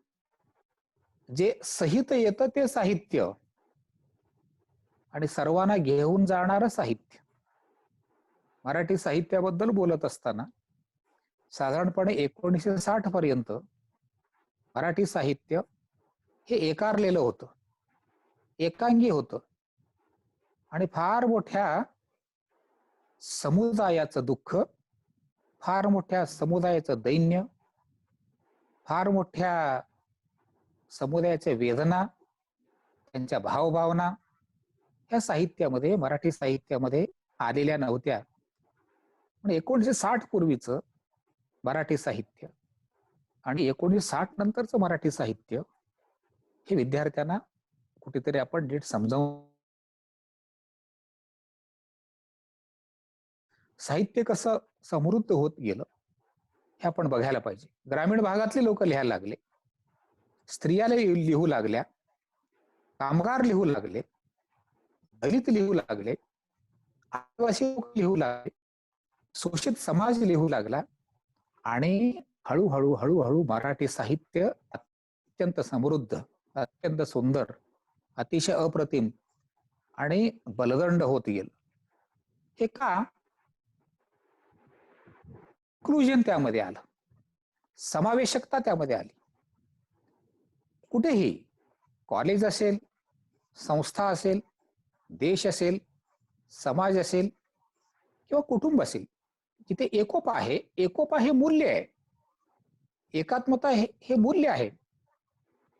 जे सहित येतं ते साहित्य, आणि सर्वांना घेऊन जाणारं साहित्य. मराठी साहित्याबद्दल बोलत असताना साधारणपणे 1960 पर्यंत मराठी साहित्य हे एकारलेलं होतं, एकांगी होतं, आणि फार मोठ्या समुदायाचं दुःख, फार मोठ्या समुदायाचं दैन्य, फार मोठ्या समुदायाच्या वेदना, त्यांच्या भावभावना ह्या साहित्यामध्ये, मराठी साहित्यामध्ये आलेल्या नव्हत्या. पण 1960 पूर्वीचं मराठी साहित्य आणि 1960 नंतरचं मराठी साहित्य हे विद्यार्थ्यांना कुठेतरी आपण नीट समजावून, साहित्य कसं समृद्ध होत गेलं हे आपण बघायला पाहिजे. ग्रामीण भागातले लोक लिहायला लागले, स्त्रिया लिहू लागल्या, कामगार लिहू लागले, दलित लिहू लागले, आदिवासी लोक लिहू लागले, शोषित समाज लिहू लागला, आणि हळूहळू हळूहळू मराठी साहित्य अत्यंत समृद्ध, अत्यंत सुंदर, अतिशय अप्रतिम आणि बलदंड होत गेलं. हे का? इन्क्लुजन त्यामध्ये आलं, समावेशकता त्यामध्ये आली. कुठेही कॉलेज असेल, संस्था असेल, देश असेल, समाज असेल किंवा कुटुंब असेल, जिथे एकोपा आहे, एकोपा हे मूल्य आहे, एकात्मता हे मूल्य आहे,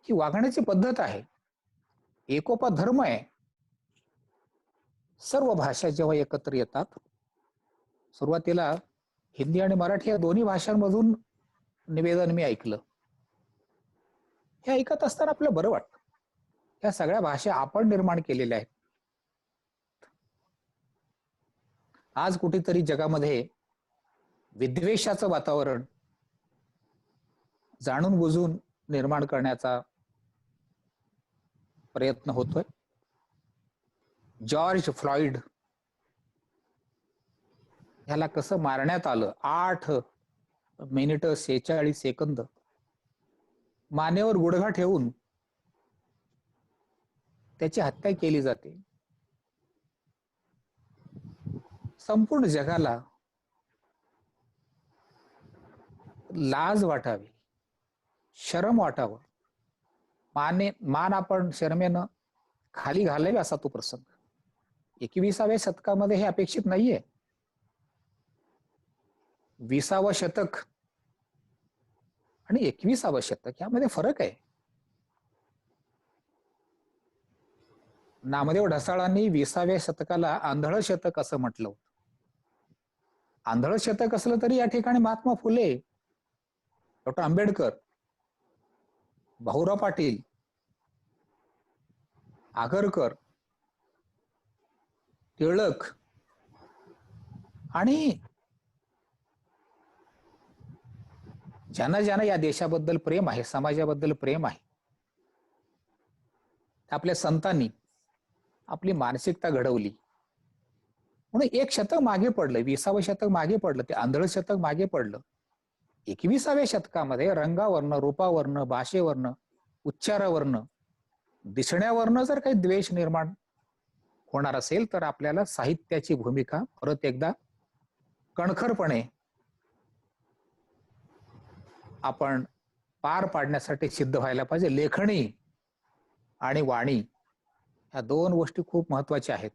ही वागण्याची पद्धत आहे, एकोपा धर्म आहे. सर्व भाषा जेव्हा एकत्र येतात, सुरुवातीला हिंदी आणि मराठी या दोन्ही भाषांमधून निवेदन मी ऐकलं. हे ऐकत असताना आपल्याला बरं वाटतं. या सगळ्या भाषा आपण निर्माण केलेल्या आहेत. आज कुठेतरी जगामध्ये विद्वेषाचं वातावरण जाणून बुजून निर्माण करण्याचा प्रयत्न होतोय. जॉर्ज फ्लॉइड ह्याला कसं मारण्यात आलं, 8 मिनिटं 46 सेकंद मानेवर गुडघा ठेवून त्याची हत्या केली जाते. संपूर्ण जगाला लाज वाटावी, शरम वाटावं, मान आपण शरमेनं खाली घालावी असा तो प्रसंग. 21व्या शतकामध्ये हे अपेक्षित नाहीये. 20वं शतक आणि 21वं शतक यामध्ये फरक आहे. नामदेव ढसाळांनी 20व्या शतकाला आंधळ शतक असं म्हटलं होतं. आंधळ शतक असलं तरी या ठिकाणी महात्मा फुले, डॉक्टर आंबेडकर, भाऊराव पाटील, आगरकर, टिळक आणि ज्यांना ज्यांना या देशाबद्दल प्रेम आहे, समाजाबद्दल प्रेम आहे, आपल्या संतांनी आपली मानसिकता घडवली. म्हणून एक शतक मागे पडलं, 20वं शतक मागे पडलं, ते आंधळ शतक मागे पडलं. 21व्या शतकामध्ये रंगावरनं, रूपावरनं, भाषेवरनं, उच्चारावरनं, दिसण्यावरनं जर काही द्वेष निर्माण होणार असेल तर आपल्याला साहित्याची भूमिका परत एकदा कणखरपणे आपण पार पाडण्यासाठी सिद्ध व्हायला पाहिजे. लेखणी आणि वाणी ह्या दोन गोष्टी खूप महत्वाच्या आहेत.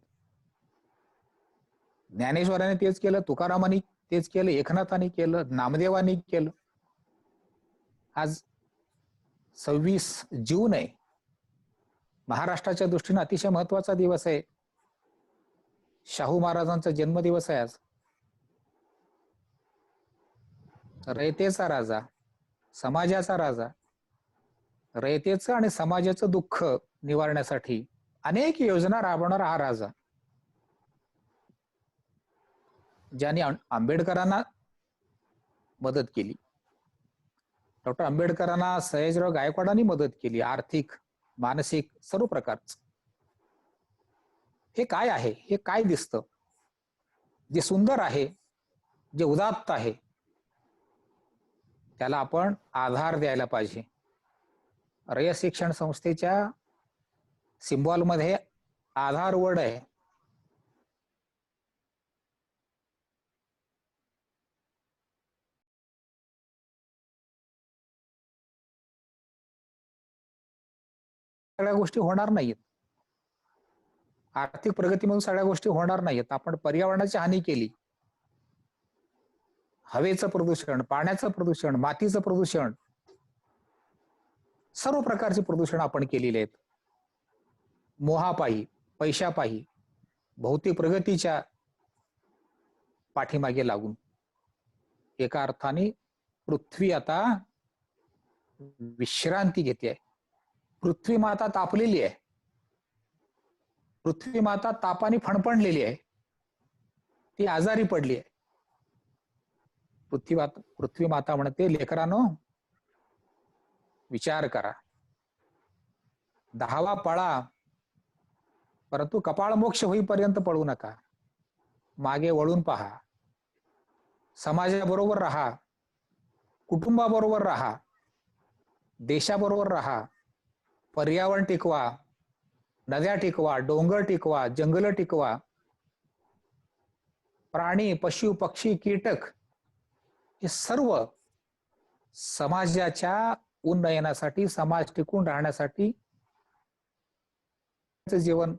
ज्ञानेश्वराने तेच केलं, तुकारामांनी तेच केलं, एकनाथांनी केलं, नामदेवांनी केलं. आज 26 जून आहे. महाराष्ट्राच्या दृष्टीने अतिशय महत्वाचा दिवस आहे. शाहू महाराजांचा जन्मदिवस आहे आज. रयतेचा राजा, समाजाचा राजा, रयतेचं आणि समाजाचं दुःख निवारण्यासाठी अनेक योजना राबवणारा हा राजा, ज्यांनी आंबेडकरांना मदत केली. डॉक्टर आंबेडकरांना सयाजीराव गायकवाडांनी मदत केली, आर्थिक, मानसिक, सर्व प्रकारचं. हे काय आहे? हे काय दिसतं? जे सुंदर आहे, जे उदात्त आहे, त्याला आपण आधार द्यायला पाहिजे. रयत शिक्षण संस्थेच्या सिम्बॉल मध्ये आधार वर्ड आहे. सगळ्या गोष्टी होणार नाहीत. आर्थिक प्रगतीमधून सगळ्या गोष्टी होणार नाहीत. आपण पर्यावरणाची हानी केली, हवेचं प्रदूषण, पाण्याचं प्रदूषण, मातीचं प्रदूषण, सर्व प्रकारचे प्रदूषण आपण केलेले आहेत. मोहापायी, पैशापायी, भौतिक प्रगतीच्या पाठीमागे लागून एका अर्थाने पृथ्वी आता विश्रांती घेते आहे. पृथ्वी माता तापलेली आहे. पृथ्वी माता तापाने फणफणलेली आहे. ती आजारी पडली आहे. पृथ्वी माता म्हणते, लेकरांनो विचार करा, 10वा पळा, परंतु कपाळ मोक्ष होईपर्यंत पळू नका. मागे वळून पहा, समाजाबरोबर राहा, कुटुंबाबरोबर राहा, देशाबरोबर राहा, पर्यावरण टिकवा, नद्या टिकवा, डोंगर टिकवा, जंगल टिकवा, प्राणी, पशु, पक्षी, कीटक हे सर्व समाजाच्या उन्नयनासाठी, समाज टिकून राहण्यासाठी, जीवन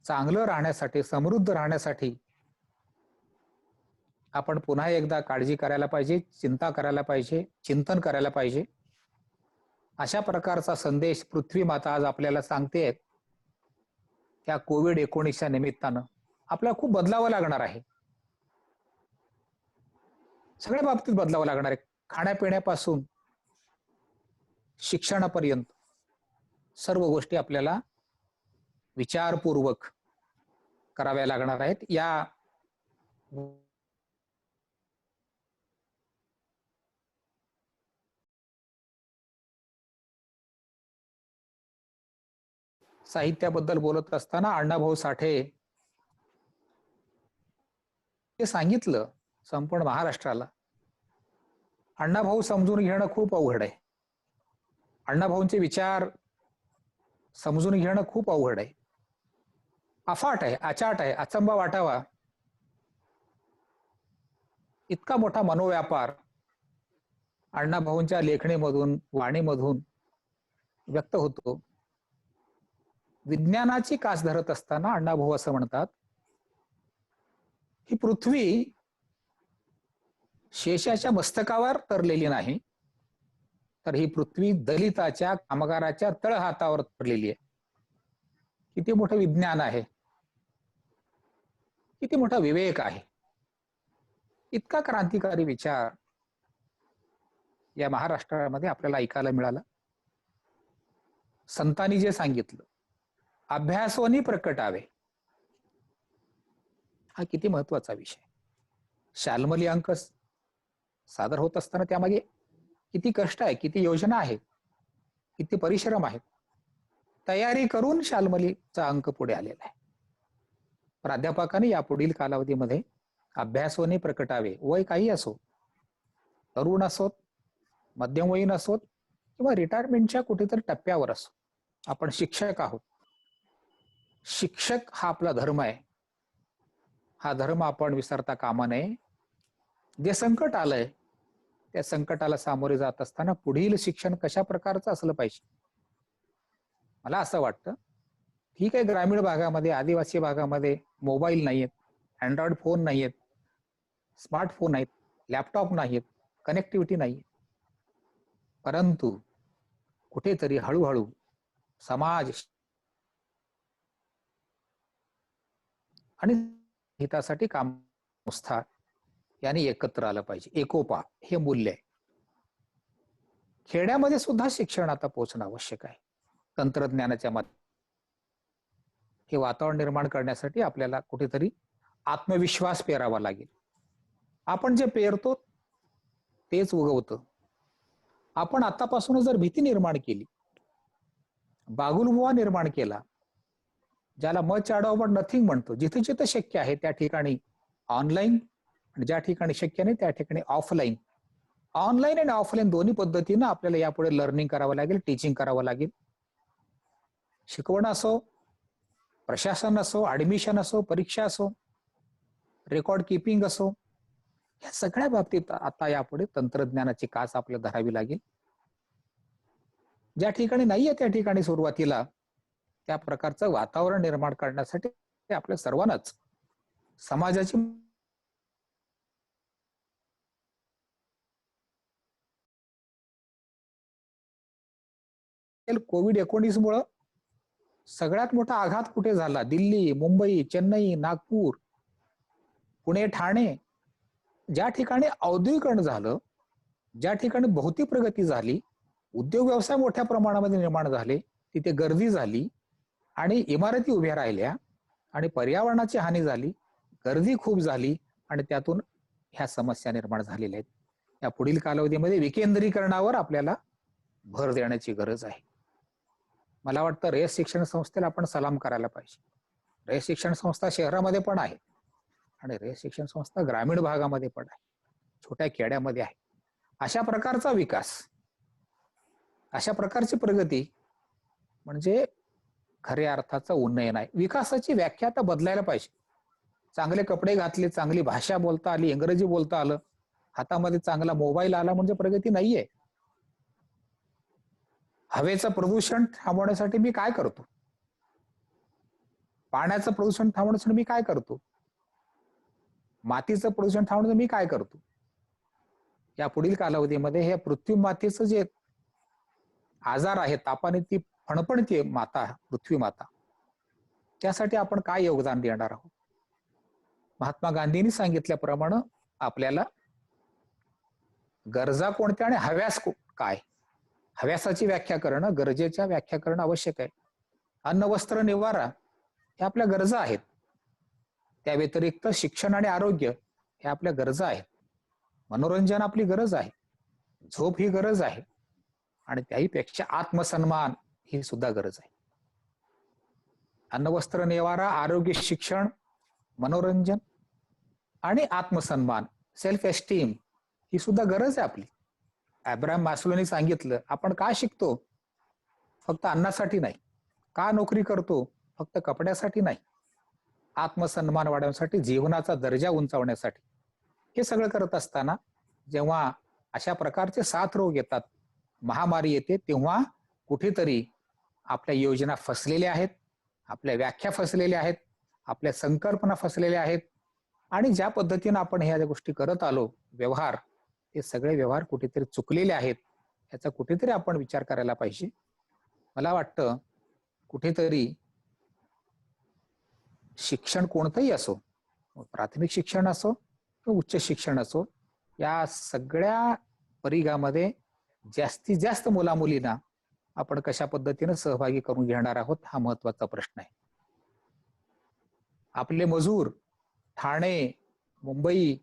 चांगलं राहण्यासाठी, समृद्ध राहण्यासाठी आपण पुन्हा एकदा काळजी करायला पाहिजे, चिंता करायला पाहिजे, चिंतन करायला पाहिजे. अशा प्रकारचा संदेश पृथ्वी माता आज आपल्याला सांगते. त्या कोविड-19 निमित्तानं आपल्याला खूप बदलावं लागणार आहे. सगळ्या बाबतीत बदलावं लागणार आहे. खाण्यापिण्यापासून शिक्षणापर्यंत सर्व गोष्टी आपल्याला विचारपूर्वक कराव्या लागणार आहेत. या साहित्याबद्दल बोलत असताना अण्णाभाऊ साठे हे सांगितलं संपूर्ण महाराष्ट्राला, अण्णाभाऊ समजून घेणं खूप अवघड आहे. अण्णाभाऊंचे विचार समजून घेणं खूप अवघड आहे. अफाट आहे, अचाट आहे, अचंबा वाटावा इतका मोठा मनोव्यापार अण्णाभाऊंच्या लेखणीमधून, वाणीमधून व्यक्त होतो. विज्ञानाची कास धरत असताना अण्णाभाऊ असं म्हणतात, ही पृथ्वी शेषाच्या मस्तकावर तरलेली नाही, तर ही पृथ्वी दलिताच्या, कामगाराच्या तळहातावर तरलेली आहे. किती मोठं विज्ञान आहे, किती मोठा विवेक आहे. इतका क्रांतिकारी विचार या महाराष्ट्रामध्ये आपल्याला ऐकायला मिळाला. संतांनी जे सांगितलं, अभ्यासोनी प्रकटावे, हा किती महत्वाचा विषय. शाल्मली अंक सादर होत असताना त्यामागे किती कष्ट आहे, किती योजना आहेत, किती परिश्रम आहेत. तयारी करून शाल्मलीचा अंक पुढे आलेला आहे. प्राध्यापकांनी यापुढील कालावधीमध्ये अभ्यासोनी प्रकटावे, वय काही असो, तरुण असोत, मध्यमवयीन असोत किंवा रिटायरमेंटच्या कुठेतरी टप्प्यावर असो, आपण शिक्षक आहोत. शिक्षक हा आपला धर्म आहे. हा धर्म आपण विसरता कामा नये. जे संकट आलंय त्या संकटाला सामोरे जात असताना पुढील शिक्षण कशा प्रकारचं असलं पाहिजे. मला असं वाटतं, ठीक आहे, ग्रामीण भागामध्ये, आदिवासी भागामध्ये मोबाईल नाहीयेत, अँड्रॉइड फोन नाहीयेत, स्मार्टफोन आहेत, लॅपटॉप नाहीयेत, कनेक्टिव्हिटी नाहीये, परंतु कुठेतरी हळूहळू समाज आणि हितासाठी काम संस्था यांनी एकत्र आलं पाहिजे. एकोपा हे मूल्य आहे. खेड्यामध्ये सुद्धा शिक्षण आता पोहोचणं आवश्यक आहे. तंत्रज्ञानाच्या माध्यमातून हे वातावरण निर्माण करण्यासाठी आपल्याला कुठेतरी आत्मविश्वास पेरावा लागेल. आपण जे पेरतो तेच उगवतं. आपण आतापासून जर भीती निर्माण केली, बागुलबुवा निर्माण केला, ज्याला मच आडावं नथिंग म्हणतो, जिथे जिथे शक्य आहे त्या ठिकाणी ऑनलाईन आणि ज्या ठिकाणी शक्य नाही त्या ठिकाणी ऑफलाईन, ऑनलाईन आणि ऑफलाईन दोन्ही पद्धतीनं आपल्याला यापुढे लर्निंग करावं लागेल, टीचिंग करावं लागेल. शिकवण असो, प्रशासन असो, ऍडमिशन असो, परीक्षा असो, रेकॉर्ड किपिंग असो, या सगळ्या बाबतीत आता यापुढे तंत्रज्ञानाची कास आपल्याला धरावी लागेल. ज्या ठिकाणी नाहीये त्या ठिकाणी सुरुवातीला त्या प्रकारचं वातावरण निर्माण करण्यासाठी आपल्या सर्वांनाच समाजाची कोविड-19 मुळे सगळ्यात मोठा आघात कुठे झाला? दिल्ली, मुंबई, चेन्नई, नागपूर, पुणे, ठाणे, ज्या ठिकाणी औद्योगिकरण झालं, ज्या ठिकाणी भौतिक प्रगती झाली, उद्योग व्यवसाय मोठ्या प्रमाणामध्ये निर्माण झाले, तिथे गर्दी झाली आणि इमारती उभ्या राहिल्या आणि पर्यावरणाची हानी झाली, गर्दी खूप झाली आणि त्यातून ह्या समस्या निर्माण झालेल्या आहेत. या पुढील कालावधीमध्ये विकेंद्रीकरणावर आपल्याला भर देण्याची गरज आहे. मला वाटतं रेस शिक्षण संस्थेला आपण सलाम करायला पाहिजे. रेस शिक्षण संस्था शहरामध्ये पण आहे आणि रेस शिक्षण संस्था ग्रामीण भागामध्ये पण आहे, छोट्या खेड्यामध्ये आहे. अशा प्रकारचा विकास, अशा प्रकारची प्रगती म्हणजे खऱ्या अर्थाचं उन्नयन आहे. विकासाची व्याख्या आता बदलायला पाहिजे. चांगले कपडे घातले, चांगली भाषा बोलता आली, इंग्रजी बोलता आलं, हातामध्ये चांगला मोबाईल आला म्हणजे प्रगती नाहीये. हवेचं प्रदूषण थांबवण्यासाठी मी काय करतो? पाण्याचं प्रदूषण थांबवण्यासाठी मी काय करतो? मातीचं प्रदूषण थांबवण्यासाठी मी काय करतो? या पुढील कालावधीमध्ये हे पृथ्वी मातेचं जे आजार आहे, तापाने ती फणफणते माता, पृथ्वी माता, त्यासाठी आपण काय योगदान देणार आहोत? महात्मा गांधींनी सांगितल्याप्रमाणे आपल्याला गरजा कोणत्या आणि हव्यास काय, हव्यासाची व्याख्या करणं, गरजेच्या व्याख्या करणं आवश्यक आहे. अन्न, वस्त्र, निवारा हे आपल्या गरजा आहेत. त्या व्यतिरिक्त शिक्षण आणि आरोग्य हे आपल्या गरजा आहेत. मनोरंजन आपली गरज आहे, झोप ही गरज आहे आणि त्याहीपेक्षा आत्मसन्मान ही सुद्धा गरज आहे. अन्न, वस्त्र, निवारा, आरोग्य, शिक्षण, मनोरंजन आणि आत्मसन्मान, सेल्फ एस्टीम ही सुद्धा गरज आहे आपली. अब्राहम मास्लोनी सांगितलं, आपण का शिकतो? फक्त अन्नासाठी नाही. का नोकरी करतो? फक्त कपड्यासाठी नाही. आत्मसन्मान वाढवण्यासाठी, जीवनाचा दर्जा उंचावण्यासाठी. हे सगळं करत असताना जेव्हा अशा प्रकारचे साथ रोग येतात, महामारी येते, तेव्हा कुठेतरी आपल्या योजना फसलेल्या आहेत, आपल्या व्याख्या फसलेल्या आहेत, आपल्या संकल्पना फसलेल्या आहेत आणि ज्या पद्धतीने आपण ह्या गोष्टी करत आलो, व्यवहार, ते सगळे व्यवहार कुठेतरी चुकलेले आहेत. याचा कुठेतरी आपण विचार करायला पाहिजे. मला वाटतं कुठेतरी शिक्षण कोणतंही असो, प्राथमिक शिक्षण असो किंवा उच्च शिक्षण असो, या सगळ्या परिघामध्ये जास्तीत जास्त मुलामुलींना आपण कशा पद्धतीने सहभागी करून घेणार आहोत हा महत्वाचा प्रश्न आहे. आपले मजूर ठाणे, मुंबई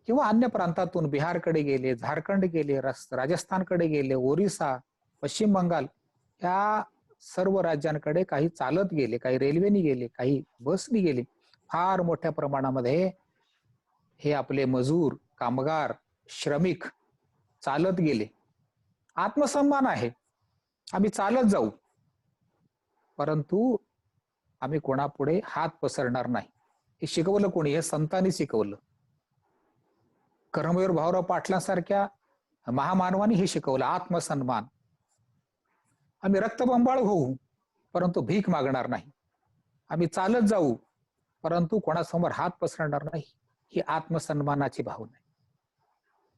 किंवा अन्य प्रांतातून बिहारकडे गेले, झारखंड गेले, राजस्थानकडे गेले, ओरिसा, पश्चिम बंगाल, या सर्व राज्यांकडे काही चालत गेले, काही रेल्वेने गेले, काही बसनी गेले. फार मोठ्या प्रमाणामध्ये हे आपले मजूर, कामगार, श्रमिक चालत गेले. आत्मसन्मान आहे, आम्ही चालत जाऊ, परंतु आम्ही कोणापुढे हात पसरणार नाही. हे शिकवलं कोणी? हे संतांनी शिकवलं. कर्मवीर भाऊराव पाटलांसारख्या महामानवाने हे शिकवलं, आत्मसन्मान. आम्ही रक्तबंबाळ होऊ परंतु भीक मागणार नाही. आम्ही चालत जाऊ परंतु कोणासमोर हात पसरणार नाही. ही आत्मसन्मानाची भावना आहे.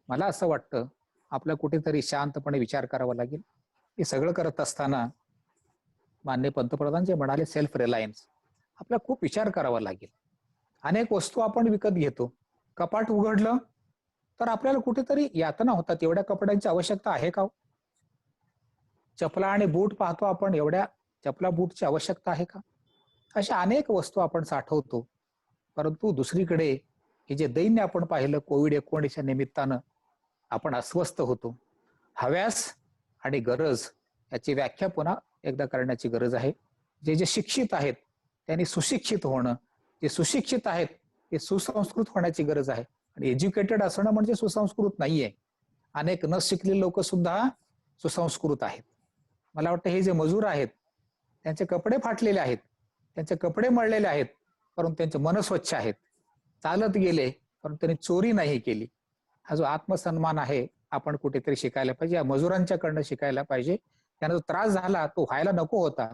मला असं वाटतं आपलं कुठेतरी शांतपणे विचार करावा लागेल. हे सगळं करत असताना माननीय पंतप्रधान जे म्हणाले सेल्फ रिलायन्स, आपला खूप विचार करावा लागेल. अनेक वस्तू आपण विकत घेतो. कपाट उघडलं तर आपल्याला कुठेतरी यातना होतात, एवढ्या कपड्यांची आवश्यकता आहे का? चपला आणि बूट पाहतो आपण, एवढ्या चपला बूटची आवश्यकता आहे का? अशा अनेक वस्तू आपण साठवतो. परंतु दुसरीकडे हे जे दैन्य आपण पाहिलं कोविड-19 निमित्तानं, आपण अस्वस्थ होतो. हव्यास आणि गरज याची व्याख्या पुन्हा एकदा करण्याची गरज आहे. जे जे शिक्षित आहेत त्यांनी सुशिक्षित होणं, जे सुशिक्षित आहेत ते सुसंस्कृत होण्याची गरज आहे. आणि एज्युकेटेड असणं म्हणजे सुसंस्कृत नाहीये. अनेक न शिकलेले लोक सुद्धा सुसंस्कृत आहेत. मला वाटतं हे जे मजूर आहेत त्यांचे कपडे फाटलेले आहेत, त्यांचे कपडे मळलेले आहेत, परंतु त्यांचे मन स्वच्छ आहेत. चालत गेले परंतु त्यांनी चोरी नाही केली. हा जो आत्मसन्मान आहे आपण कुठेतरी शिकायला पाहिजे. या मजुरांच्याकडनं शिकायला पाहिजे. त्यांना जो त्रास झाला तो व्हायला नको होता,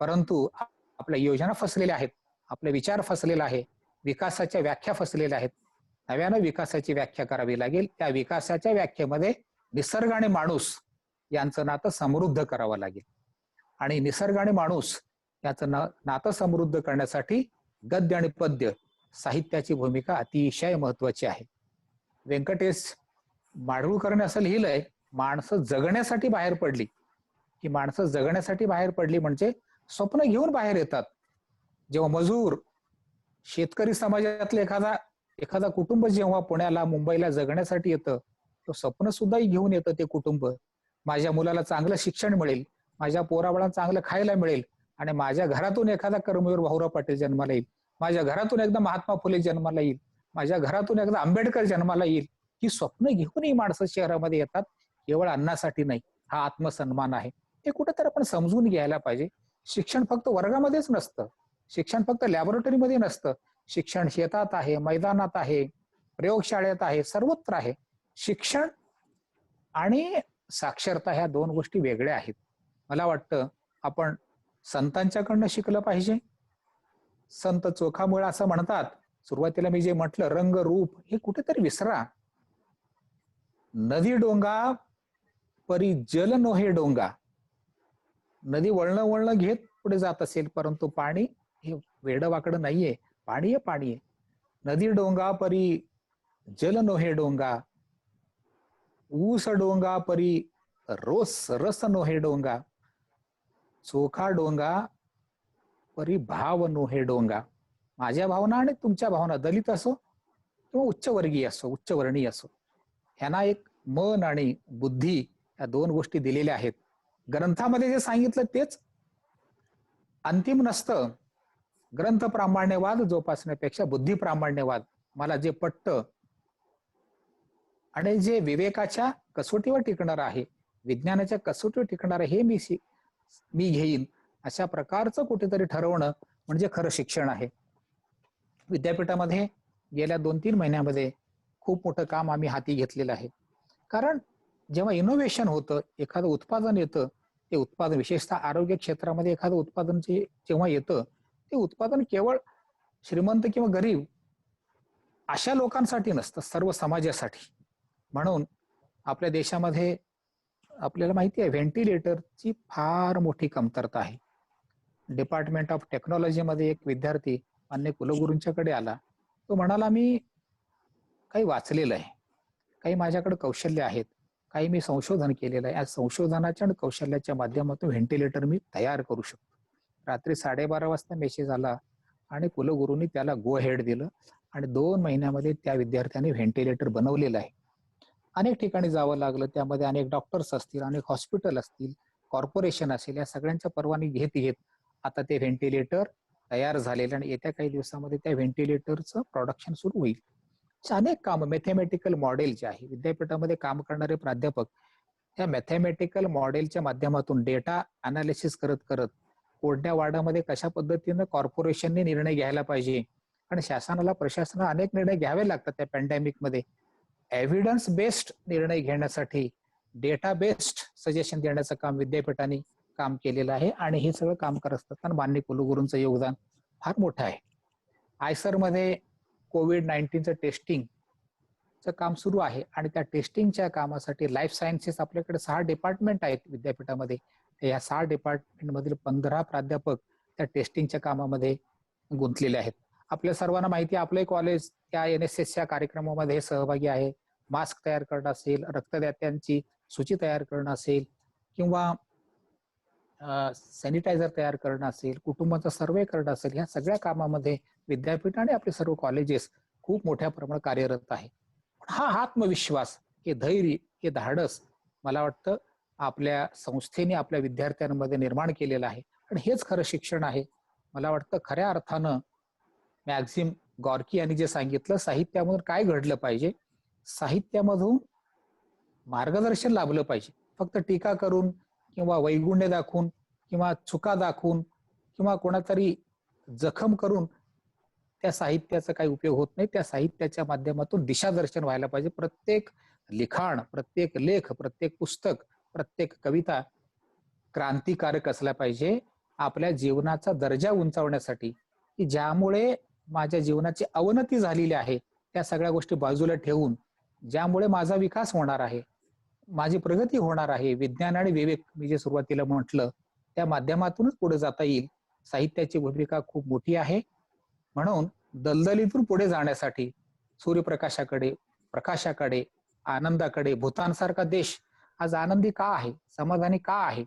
परंतु आपल्या योजना फसलेल्या आहेत, आपले विचार फसलेला आहे, विकासाच्या व्याख्या फसलेल्या आहेत. नव्यानं विकासाची व्याख्या करावी लागेल. त्या विकासाच्या व्याख्येमध्ये निसर्ग आणि माणूस यांचं नातं समृद्ध करावं लागेल. आणि निसर्ग आणि माणूस याचं नातं समृद्ध करण्यासाठी गद्य आणि पद्य साहित्याची भूमिका अतिशय महत्वाची आहे. व्यंकटेश माडगूळकरने असं लिहिलंय, माणसं जगण्यासाठी बाहेर पडली. ही माणसं जगण्यासाठी बाहेर पडली म्हणजे स्वप्न घेऊन बाहेर येतात. जेव्हा मजूर, शेतकरी समाजातलं एखादा कुटुंब जेव्हा पुण्याला मुंबईला जगण्यासाठी येतं, तो स्वप्न सुद्धा घेऊन येतं ते कुटुंब. माझ्या मुलाला चांगलं शिक्षण मिळेल, माझ्या पोराबाळांना चांगलं खायला मिळेल, आणि माझ्या घरातून एखादा कर्मवीर भाऊराव पाटील जन्माला येईल, माझ्या घरातून एकदा महात्मा फुले जन्माला येईल, माझ्या घरातून एकदा आंबेडकर जन्माला येईल. ही स्वप्न घेऊन ही माणसं शहरामध्ये येतात, केवळ अन्नासाठी नाही. हा आत्मसन्मान आहे. हे कुठेतरी आपण समजून घ्यायला पाहिजे. शिक्षण फक्त वर्गामध्येच नसतं, शिक्षण फक्त लॅबोरेटरीमध्ये नसतं. शिक्षण शेतात आहे, मैदानात आहे, प्रयोगशाळेत आहे, सर्वत्र आहे. शिक्षण आणि साक्षरता ह्या दोन गोष्टी वेगळ्या आहेत. मला वाटतं आपण संतांच्याकडनं शिकलं पाहिजे. संत चोखामुळा असं म्हणतात. सुरुवातीला मी जे म्हटलं रंग रूप हे कुठेतरी विसरा. नदी डोंगा परी जल नोहे डोंगा. नदी वळणं घेत पुढे जात असेल, परंतु पाणी हे वेडं वाकडं नाहीये. पाणी आहे, पाणी आहे. नदी डोंगा परी जल नोहे डोंगा, ऊस डोंगा परी रस नोहे डोंगा, चोखा डोंगा परी भाव नोहे डोंगा. माझ्या भावना आणि तुमच्या भावना, दलित असो किंवा उच्चवर्गीय असो, उच्चवर्णीय असो, ह्यांना एक मन आणि बुद्धी या दोन गोष्टी दिलेल्या आहेत. ग्रंथामध्ये जे सांगितलं तेच अंतिम नसतं. ग्रंथ प्रामाण्यवाद जोपासण्यापेक्षा बुद्धी प्रामाण्यवाद मला जे पटतं आणि जे विवेकाच्या कसोटीवर टिकणार आहे, विज्ञानाच्या कसोटीवर टिकणार आहे, हे मी घेईन अशा प्रकारचं कुठेतरी ठरवणं म्हणजे खरं शिक्षण आहे. विद्यापीठामध्ये गेल्या 2-3 महिन्यामध्ये खूप मोठं काम आम्ही हाती घेतलेलं आहे. कारण जेव्हा इनोव्हेशन होतं, एखादं उत्पादन येतं, ते उत्पादन विशेषतः आरोग्य क्षेत्रामध्ये एखादं उत्पादन जेव्हा येतं, ते उत्पादन केवळ श्रीमंत किंवा गरीब अशा लोकांसाठी नसतं, सर्व समाजासाठी. म्हणून आपल्या देशामध्ये आपल्याला माहिती आहे व्हेंटिलेटरची फार मोठी कमतरता आहे. डिपार्टमेंट ऑफ टेक्नॉलॉजीमध्ये एक विद्यार्थी मान्य कुलगुरूंच्याकडे आला. तो म्हणाला, मी काही वाचलेलं आहे, काही माझ्याकडे कौशल्य आहेत, काही मी संशोधन केलेलं आहे. या संशोधनाच्या आणि कौशल्याच्या माध्यमातून व्हेंटिलेटर मी तयार करू शकतो. रात्री 12:30 वाजता मेसेज आला आणि कुलगुरूंनी त्याला गो हेड दिलं आणि 2 महिन्यामध्ये त्या विद्यार्थ्याने व्हेंटिलेटर बनवलेलं आहे. अनेक ठिकाणी जावं लागलं, त्यामध्ये अनेक डॉक्टर्स असतील, अनेक हॉस्पिटल असतील, कॉर्पोरेशन असेल, या सगळ्यांच्या परवानगी घेत आता ते व्हेंटिलेटर तयार झालेलं आणि येत्या काही दिवसामध्ये त्या व्हेंटिलेटरचं प्रोडक्शन सुरू होईल. अनेक काम मॅथमॅटिकल मॉडेल जे आहे, विद्यापीठामध्ये काम करणारे प्राध्यापक त्या मॅथमॅटिकल मॉडेलच्या माध्यमातून डेटा अनालिसिस करत करत कोणत्या वार्डामध्ये कशा पद्धतीनं कॉर्पोरेशनने निर्णय घ्यायला पाहिजे, आणि शासनाला प्रशासनाला अनेक निर्णय घ्यावे लागतात त्या पॅन्डेमिक मध्ये. एव्हिडन्स बेस्ड निर्णय घेण्यासाठी डेटा बेस्ड सजेशन देण्याचं काम विद्यापीठाने काम केलेलं आहे आणि हे सगळं काम करत असताना माननीय कुलगुरूंचं योगदान फार मोठं आहे. आयसर मध्ये कोविड-19चं टेस्टिंगचं काम सुरू आहे आणि त्या टेस्टिंगच्या कामासाठी लाईफ सायन्सेस आपल्याकडे 6 डिपार्टमेंट आहेत विद्यापीठामध्ये. या 6 डिपार्टमेंट मधील 15 प्राध्यापक त्या टेस्टिंगच्या कामामध्ये गुंतलेले आहेत. आपल्या सर्वांना माहिती आहे आपले कॉलेज त्या NSSच्या कार्यक्रमामध्ये सहभागी आहे. मास्क तयार करणं असेल, रक्तदात्यांची सूची तयार करणं असेल किंवा सॅनिटायझर तयार करणं असेल, कुटुंबाचा सर्वे करणं असेल, ह्या सगळ्या कामामध्ये विद्यापीठ आणि आपले सर्व कॉलेजेस खूप मोठ्या प्रमाणात कार्यरत आहे. हा आत्मविश्वास, हे धैर्य, हे धाडस मला वाटतं आपल्या संस्थेने आपल्या विद्यार्थ्यांमध्ये निर्माण केलेलं आहे आणि हेच खरं शिक्षण आहे. मला वाटतं खऱ्या अर्थानं मॅक्झिम गॉर्की यांनी जे सांगितलं, साहित्यामधून काय घडलं पाहिजे, साहित्यामधून मार्गदर्शन लाभलं पाहिजे. फक्त टीका करून किंवा वैगुण्य दाखवून किंवा चुका दाखवून किंवा कोणातरी जखम करून त्या साहित्याचा काही उपयोग होत नाही. त्या साहित्याच्या माध्यमातून दिशादर्शन व्हायला पाहिजे. प्रत्येक लिखाण, प्रत्येक लेख, प्रत्येक पुस्तक, प्रत्येक कविता क्रांतिकारक असला पाहिजे आपल्या जीवनाचा दर्जा उंचावण्यासाठी, की ज्यामुळे माझ्या जीवनाची अवनती झालेली आहे त्या सगळ्या गोष्टी बाजूला ठेवून ज्यामुळे माझा विकास होणार आहे, माझी प्रगती होणार आहे, विज्ञान आणि विवेक मी जे सुरुवातीला म्हटलं त्या माध्यमातूनच पुढे जाता येईल. साहित्याची भूमिका खूप मोठी आहे. म्हणून दलदलीतून पुढे जाण्यासाठी सूर्यप्रकाशाकडे, प्रकाशाकडे, आनंदाकडे, भूतानसारखा देश आज आनंदी का आहे, समाधानी का आहे?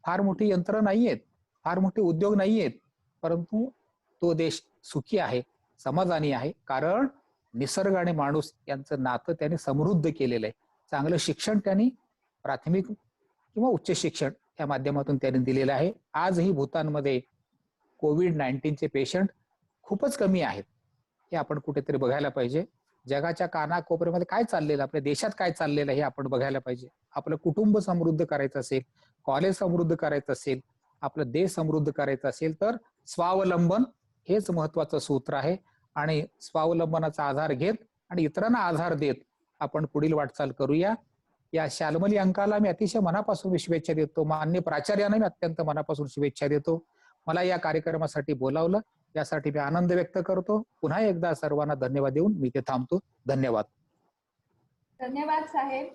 फार मोठी यंत्र नाहीयेत, फार मोठे उद्योग नाहीयेत, परंतु तो देश सुखी आहे, समाधानी आहे, कारण निसर्ग आणि माणूस यांचं नातं त्यांनी समृद्ध केलेलं आहे. चांगलं शिक्षण त्यांनी प्राथमिक किंवा उच्च शिक्षण या माध्यमातून त्यांनी दिलेलं आहे. आजही भूतानमध्ये कोविड-19चे पेशंट खूपच कमी आहेत. हे आपण कुठेतरी बघायला पाहिजे. जगाच्या कानाकोपऱ्यामध्ये काय चाललेलं, आपल्या देशात काय चाललेलं हे आपण बघायला पाहिजे. आपलं कुटुंब समृद्ध करायचं असेल, कॉलेज समृद्ध करायचं असेल, आपला देश समृद्ध करायचा असेल तर स्वावलंबन हेच महत्वाचं सूत्र आहे आणि स्वावलंबनाचा आधार घेत आणि इतरांना आधार देत आपण पुढील वाटचाल करूया. या शाल्मली अंकाला मी अतिशय मनापासून शुभेच्छा देतो. माननीय प्राचार्यांना मी अत्यंत मनापासून शुभेच्छा देतो. मला या कार्यक्रमासाठी बोलावलं यासाठी मी आनंद व्यक्त करतो. पुन्हा एकदा सर्वांना धन्यवाद देऊन मी ते थांबतो. धन्यवाद. धन्यवाद साहेब.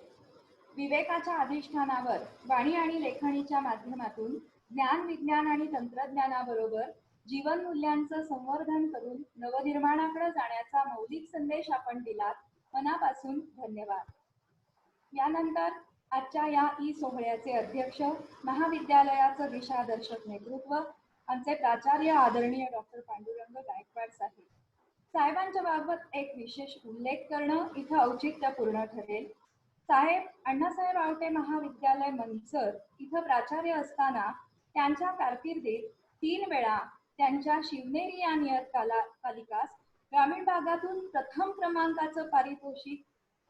विवेकाच्या अधिष्ठानावर वाणी आणि लेखणीच्या माध्यमातून ज्ञान, विज्ञान आणि तंत्रज्ञानाबरोबर जीवन मूल्यांचं संवर्धन करून नवनिर्माणाकडे जाण्याचा मौलिक संदेश आपण दिलात. मनापासून धन्यवाद. यानंतर आजच्या या सोहळ्याचे अध्यक्ष, महाविद्यालयाचं दिशादर्शक नेतृत्व आमचे प्राचार्य आदरणीय डॉक्टर पांडुरंग गायकवाड साहेब. साहेबांच्या बाबत एक विशेष उल्लेख करणं इथं औचित्यपूर्ण ठरेल. साहेब अण्णासाहेब आवटे महाविद्यालय मंचर इथं प्राचार्य असताना त्यांच्या कारकिर्दीत 3 वेळा त्यांच्या शिवनेरी या नियतकालिकास ग्रामीण भागातून प्रथम क्रमांकाचं पारितोषिक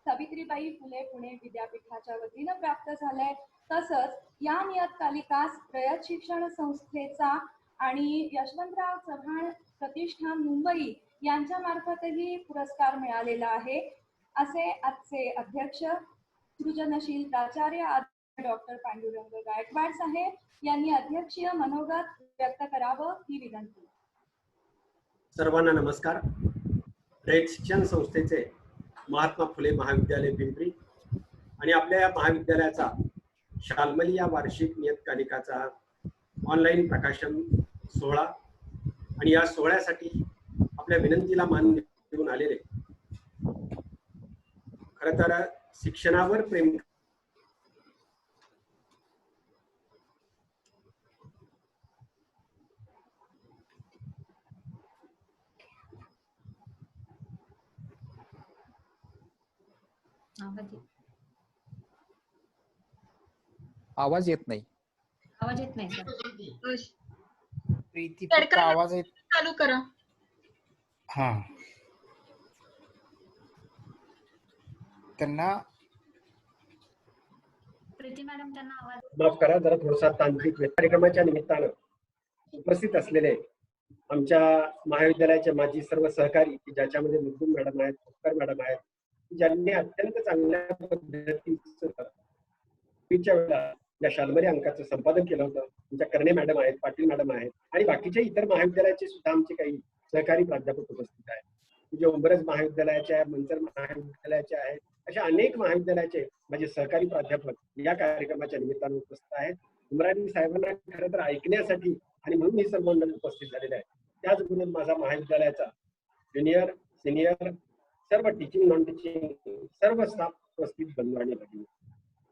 सावित्रीबाई फुले पुणे विद्यापीठाच्या वतीनं प्राप्त झालंय. तसंच या नियतकालिकास रयत शिक्षण संस्थेचा आणि यशवंतराव चव्हाण प्रतिष्ठान मुंबई यांच्या मार्फतही पुरस्कार मिळालेला आहे. असे आजचे अध्यक्ष सृजनशील प्राचार्य डॉक्टर पांडुरंग गायकवाड साहेब यांनी अध्यक्षीय मनोगत व्यक्त करावं ही विनंती. सर्वांना नमस्कार. रयत शिक्षण संस्थेचे महात्मा फुले महाविद्यालय पिंपरी आणि आपल्या या महाविद्यालयाचा शाल्मली या वार्षिक नियतकालिकाचा ऑनलाईन प्रकाशन सोहळा आणि या सोहळ्यासाठी आपल्या विनंतीला मान देऊन आलेले खरं तर शिक्षणावर प्रेम आवाज येत नाही. आवाज येत नाही सर. प्रीती फक्त आवाज चालू करा. हा, त्यांना प्रीती मॅडम त्यांना आवाज माफ करा, जरा थोडासा तांत्रिक कार्यक्रमाच्या निमित्तानं उपस्थित असलेले आमच्या महाविद्यालयाचे माजी सर्व सहकारी, ज्याच्यामध्ये मुद्दूम मॅडम आहेत, उत्तर मॅडम आहेत, ज्यांनी अत्यंत चांगल्या पद्धतीचं वेळेला या शाल्मली अंकाचं संपादन केलं होतं. तुमच्या कर्णे मॅडम आहेत, पाटील मॅडम आहेत आणि बाकीच्या इतर महाविद्यालयाचे सुद्धा आमचे काही सहकारी प्राध्यापक उपस्थित आहेत. म्हणजे उंबरज महाविद्यालयाचे आहे, मंचर महाविद्यालयाचे आहेत, अशा अनेक महाविद्यालयाचे माझे सहकारी प्राध्यापक या कार्यक्रमाच्या निमित्तानं उपस्थित आहेत. उमराणी साहेबांना खरं तर ऐकण्यासाठी आणि म्हणून हे सर्व मंडळ उपस्थित झालेले आहे. त्याचबरोबर माझा महाविद्यालयाचा ज्युनियर, सिनियर, सर्व टीचिंग, नॉन टीचिंग सर्व स्टाफ उपस्थित बंधू आणि भगिनी.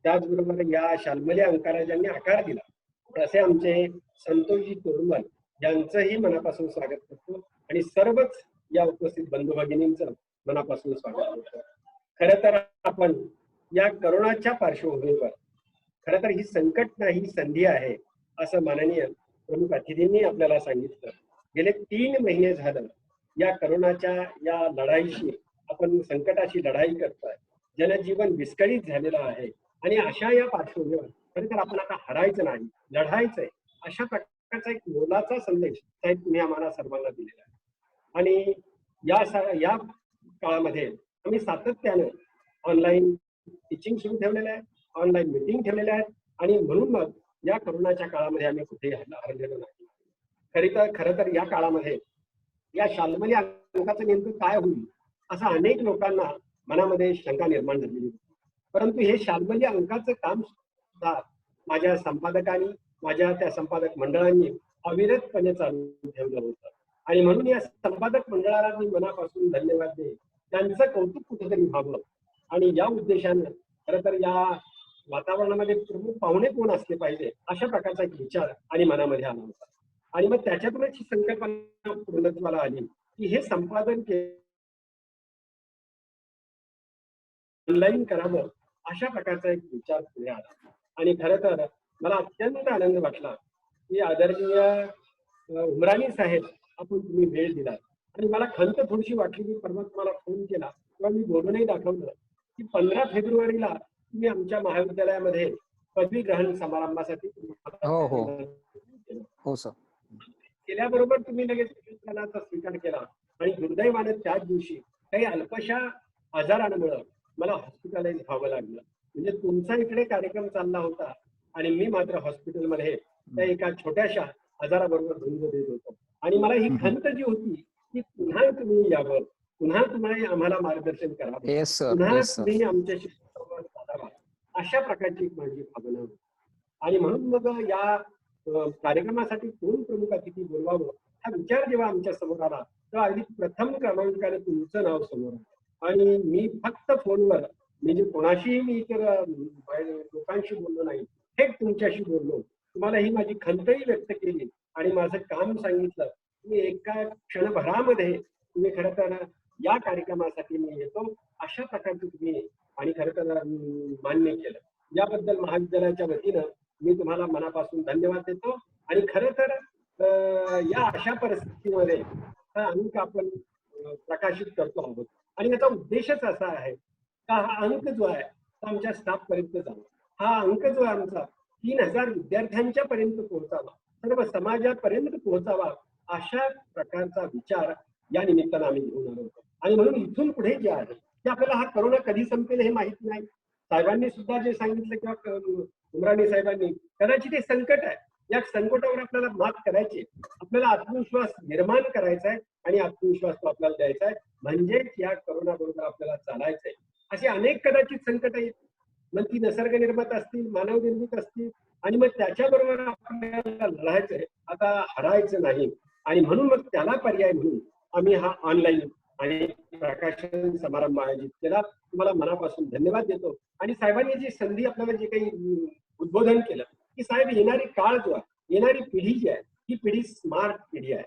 त्याचबरोबर या शाल्मली अंकाला ज्यांनी आकार दिला असे आमचे संतोषजी तोरमल यांचंही मनापासून स्वागत करतो आणि सर्वच या उपस्थित बंधू भगिनींचं मनापासून स्वागत करतो. खरं तर आपण या करोनाच्या पार्श्वभूमीवर खरं तर ही संकट नाही, संधी आहे असं माननीय प्रमुख अतिथींनी आपल्याला सांगितलं. गेले 3 महिने झालं या करोनाच्या या लढाईशी आपण संकटाशी लढाई करतोय. जनजीवन विस्कळीत झालेलं आहे आणि अशा या पार्श्वभूमीवर खरं तर आपण आता हरायचं नाही, लढायचंय अशा प्रकारचा एक मोलाचा संदेश साहेब तुम्ही आम्हाला सर्वांना दिलेला आहे. आणि या काळामध्ये आम्ही सातत्यानं ऑनलाईन टीचिंग सुरू ठेवलेलं आहे, ऑनलाईन मीटिंग ठेवलेल्या आहेत आणि म्हणून मग या करोनाच्या काळामध्ये आम्ही कुठेही हरलेलो नाही. खरं तर या काळामध्ये या शाल्मली अंकाचं नेमकं काय होईल असं अनेक लोकांना मनामध्ये शंका निर्माण झालेली होती. परंतु हे शाल्मली अंकाचं काम सुद्धा माझ्या संपादकांनी, माझ्या त्या संपादक मंडळांनी अविरतपणे चालू ठेवलं होतं आणि म्हणून या संपादक मंडळाला मी मनापासून धन्यवाद देईन. त्यांचं कौतुक कुठेतरी व्हावं आणि या उद्देशानं खरं तर या वातावरणामध्ये प्रमुख पाहुणे कोण असले पाहिजे अशा प्रकारचा एक विचार आणि मनामध्ये आला होता. आणि मग त्याच्यातूनच ही संकल्पना पूर्णत्वाला आली की हे संपादन ऑनलाईन करावं अशा प्रकारचा एक विचार पुढे आला. आणि खरं तर मला अत्यंत आनंद वाटला की आदरणीय उमराणी साहेब आपण तुम्ही वेळ दिला आणि मला खंत थोडीशी वाटली की परवा तुम्हाला फोन केला किंवा मी बोलूनही दाखवलं की 15 फेब्रुवारीला तुम्ही आमच्या महाविद्यालयामध्ये पदवी ग्रहण समारंभासाठी हो सर केल्याबरोबर तुम्ही लगेच प्रशिक्षणाचा स्वीकार केला आणि दुर्दैवाने त्याच दिवशी काही अल्पशा आजारांमुळे मला हॉस्पिटलाइज व्हावं लागलं. म्हणजे तुमचा इकडे कार्यक्रम चालला होता आणि मी मात्र हॉस्पिटलमध्ये त्या एका छोट्याशा आजाराबरोबर झुंज देत होतो. आणि मला ही खंत जी होती की पुन्हा तुम्ही यावं, पुन्हा तुम्हाला आम्हाला मार्गदर्शन करावं, पुन्हा तुम्ही आमच्याशी संवाद साधावा अशा प्रकारची एक माझी भावना होती. आणि म्हणून मग या कार्यक्रमासाठी कोण प्रमुख अतिथी बोलवावं हा विचार जेव्हा आमच्या समोर आला तेव्हा अगदी प्रथम क्रमांकाने तुमचं नाव समोर आलं. आणि मी फक्त फोनवर म्हणजे कोणाशीही मी इतर लोकांशी बोललो नाही, थेट तुमच्याशी बोललो, तुम्हाला ही माझी खंतही व्यक्त केली आणि माझं काम सांगितलं. तुम्ही एका क्षणभरामध्ये तुम्ही खरं तर या कार्यक्रमासाठी मी येतो अशा प्रकारचं तुम्ही आणि खरं तर मान्य केलं. याबद्दल महाविद्यालयाच्या वतीनं मी तुम्हाला मनापासून धन्यवाद देतो. आणि खरं तर या अशा परिस्थितीमध्ये हा अंक आपण प्रकाशित करतो आहोत आणि याचा उद्देशच असा आहे का हा अंक जो आहे तो आमच्या स्टाफ पर्यंत जावा, हा अंक जो आहे आमचा 3000 विद्यार्थ्यांच्या पर्यंत पोहोचावा, सर्व समाजापर्यंत पोहोचावा अशा प्रकारचा विचार या निमित्तानं आम्ही घेऊन आलो होतो. आणि म्हणून इथून पुढे जे आहे ते आपल्याला हा करोना कधी संपेल हे माहित नाही. साहेबांनी सुद्धा जे सांगितलं किंवा उमराणी साहेबांनी कदाचित हे संकट आहे, या संकटावर आपल्याला मात करायची, आपल्याला आत्मविश्वास निर्माण करायचा आहे आणि आत्मविश्वास तो आपल्याला द्यायचा आहे. म्हणजेच या करोना बरोबर आपल्याला चालायचंय. असे अनेक कदाचित संकट आहेत, मग ती निसर्ग निर्मित असतील, मानव निर्मित असतील आणि मग त्याच्याबरोबर आपल्याला लढायचंय, आता हरायचं नाही. आणि म्हणून मग त्याला पर्याय म्हणून आम्ही हा ऑनलाईन आणि प्रकाशन समारंभ आयोजित केला. तुम्हाला मनापासून धन्यवाद देतो. आणि साहेबांनी जी संधी आपल्याला जे काही उद्बोधन केलं की साहेब येणारी काळ जो आहे, येणारी पिढी जी आहे ही पिढी स्मार्ट पिढी आहे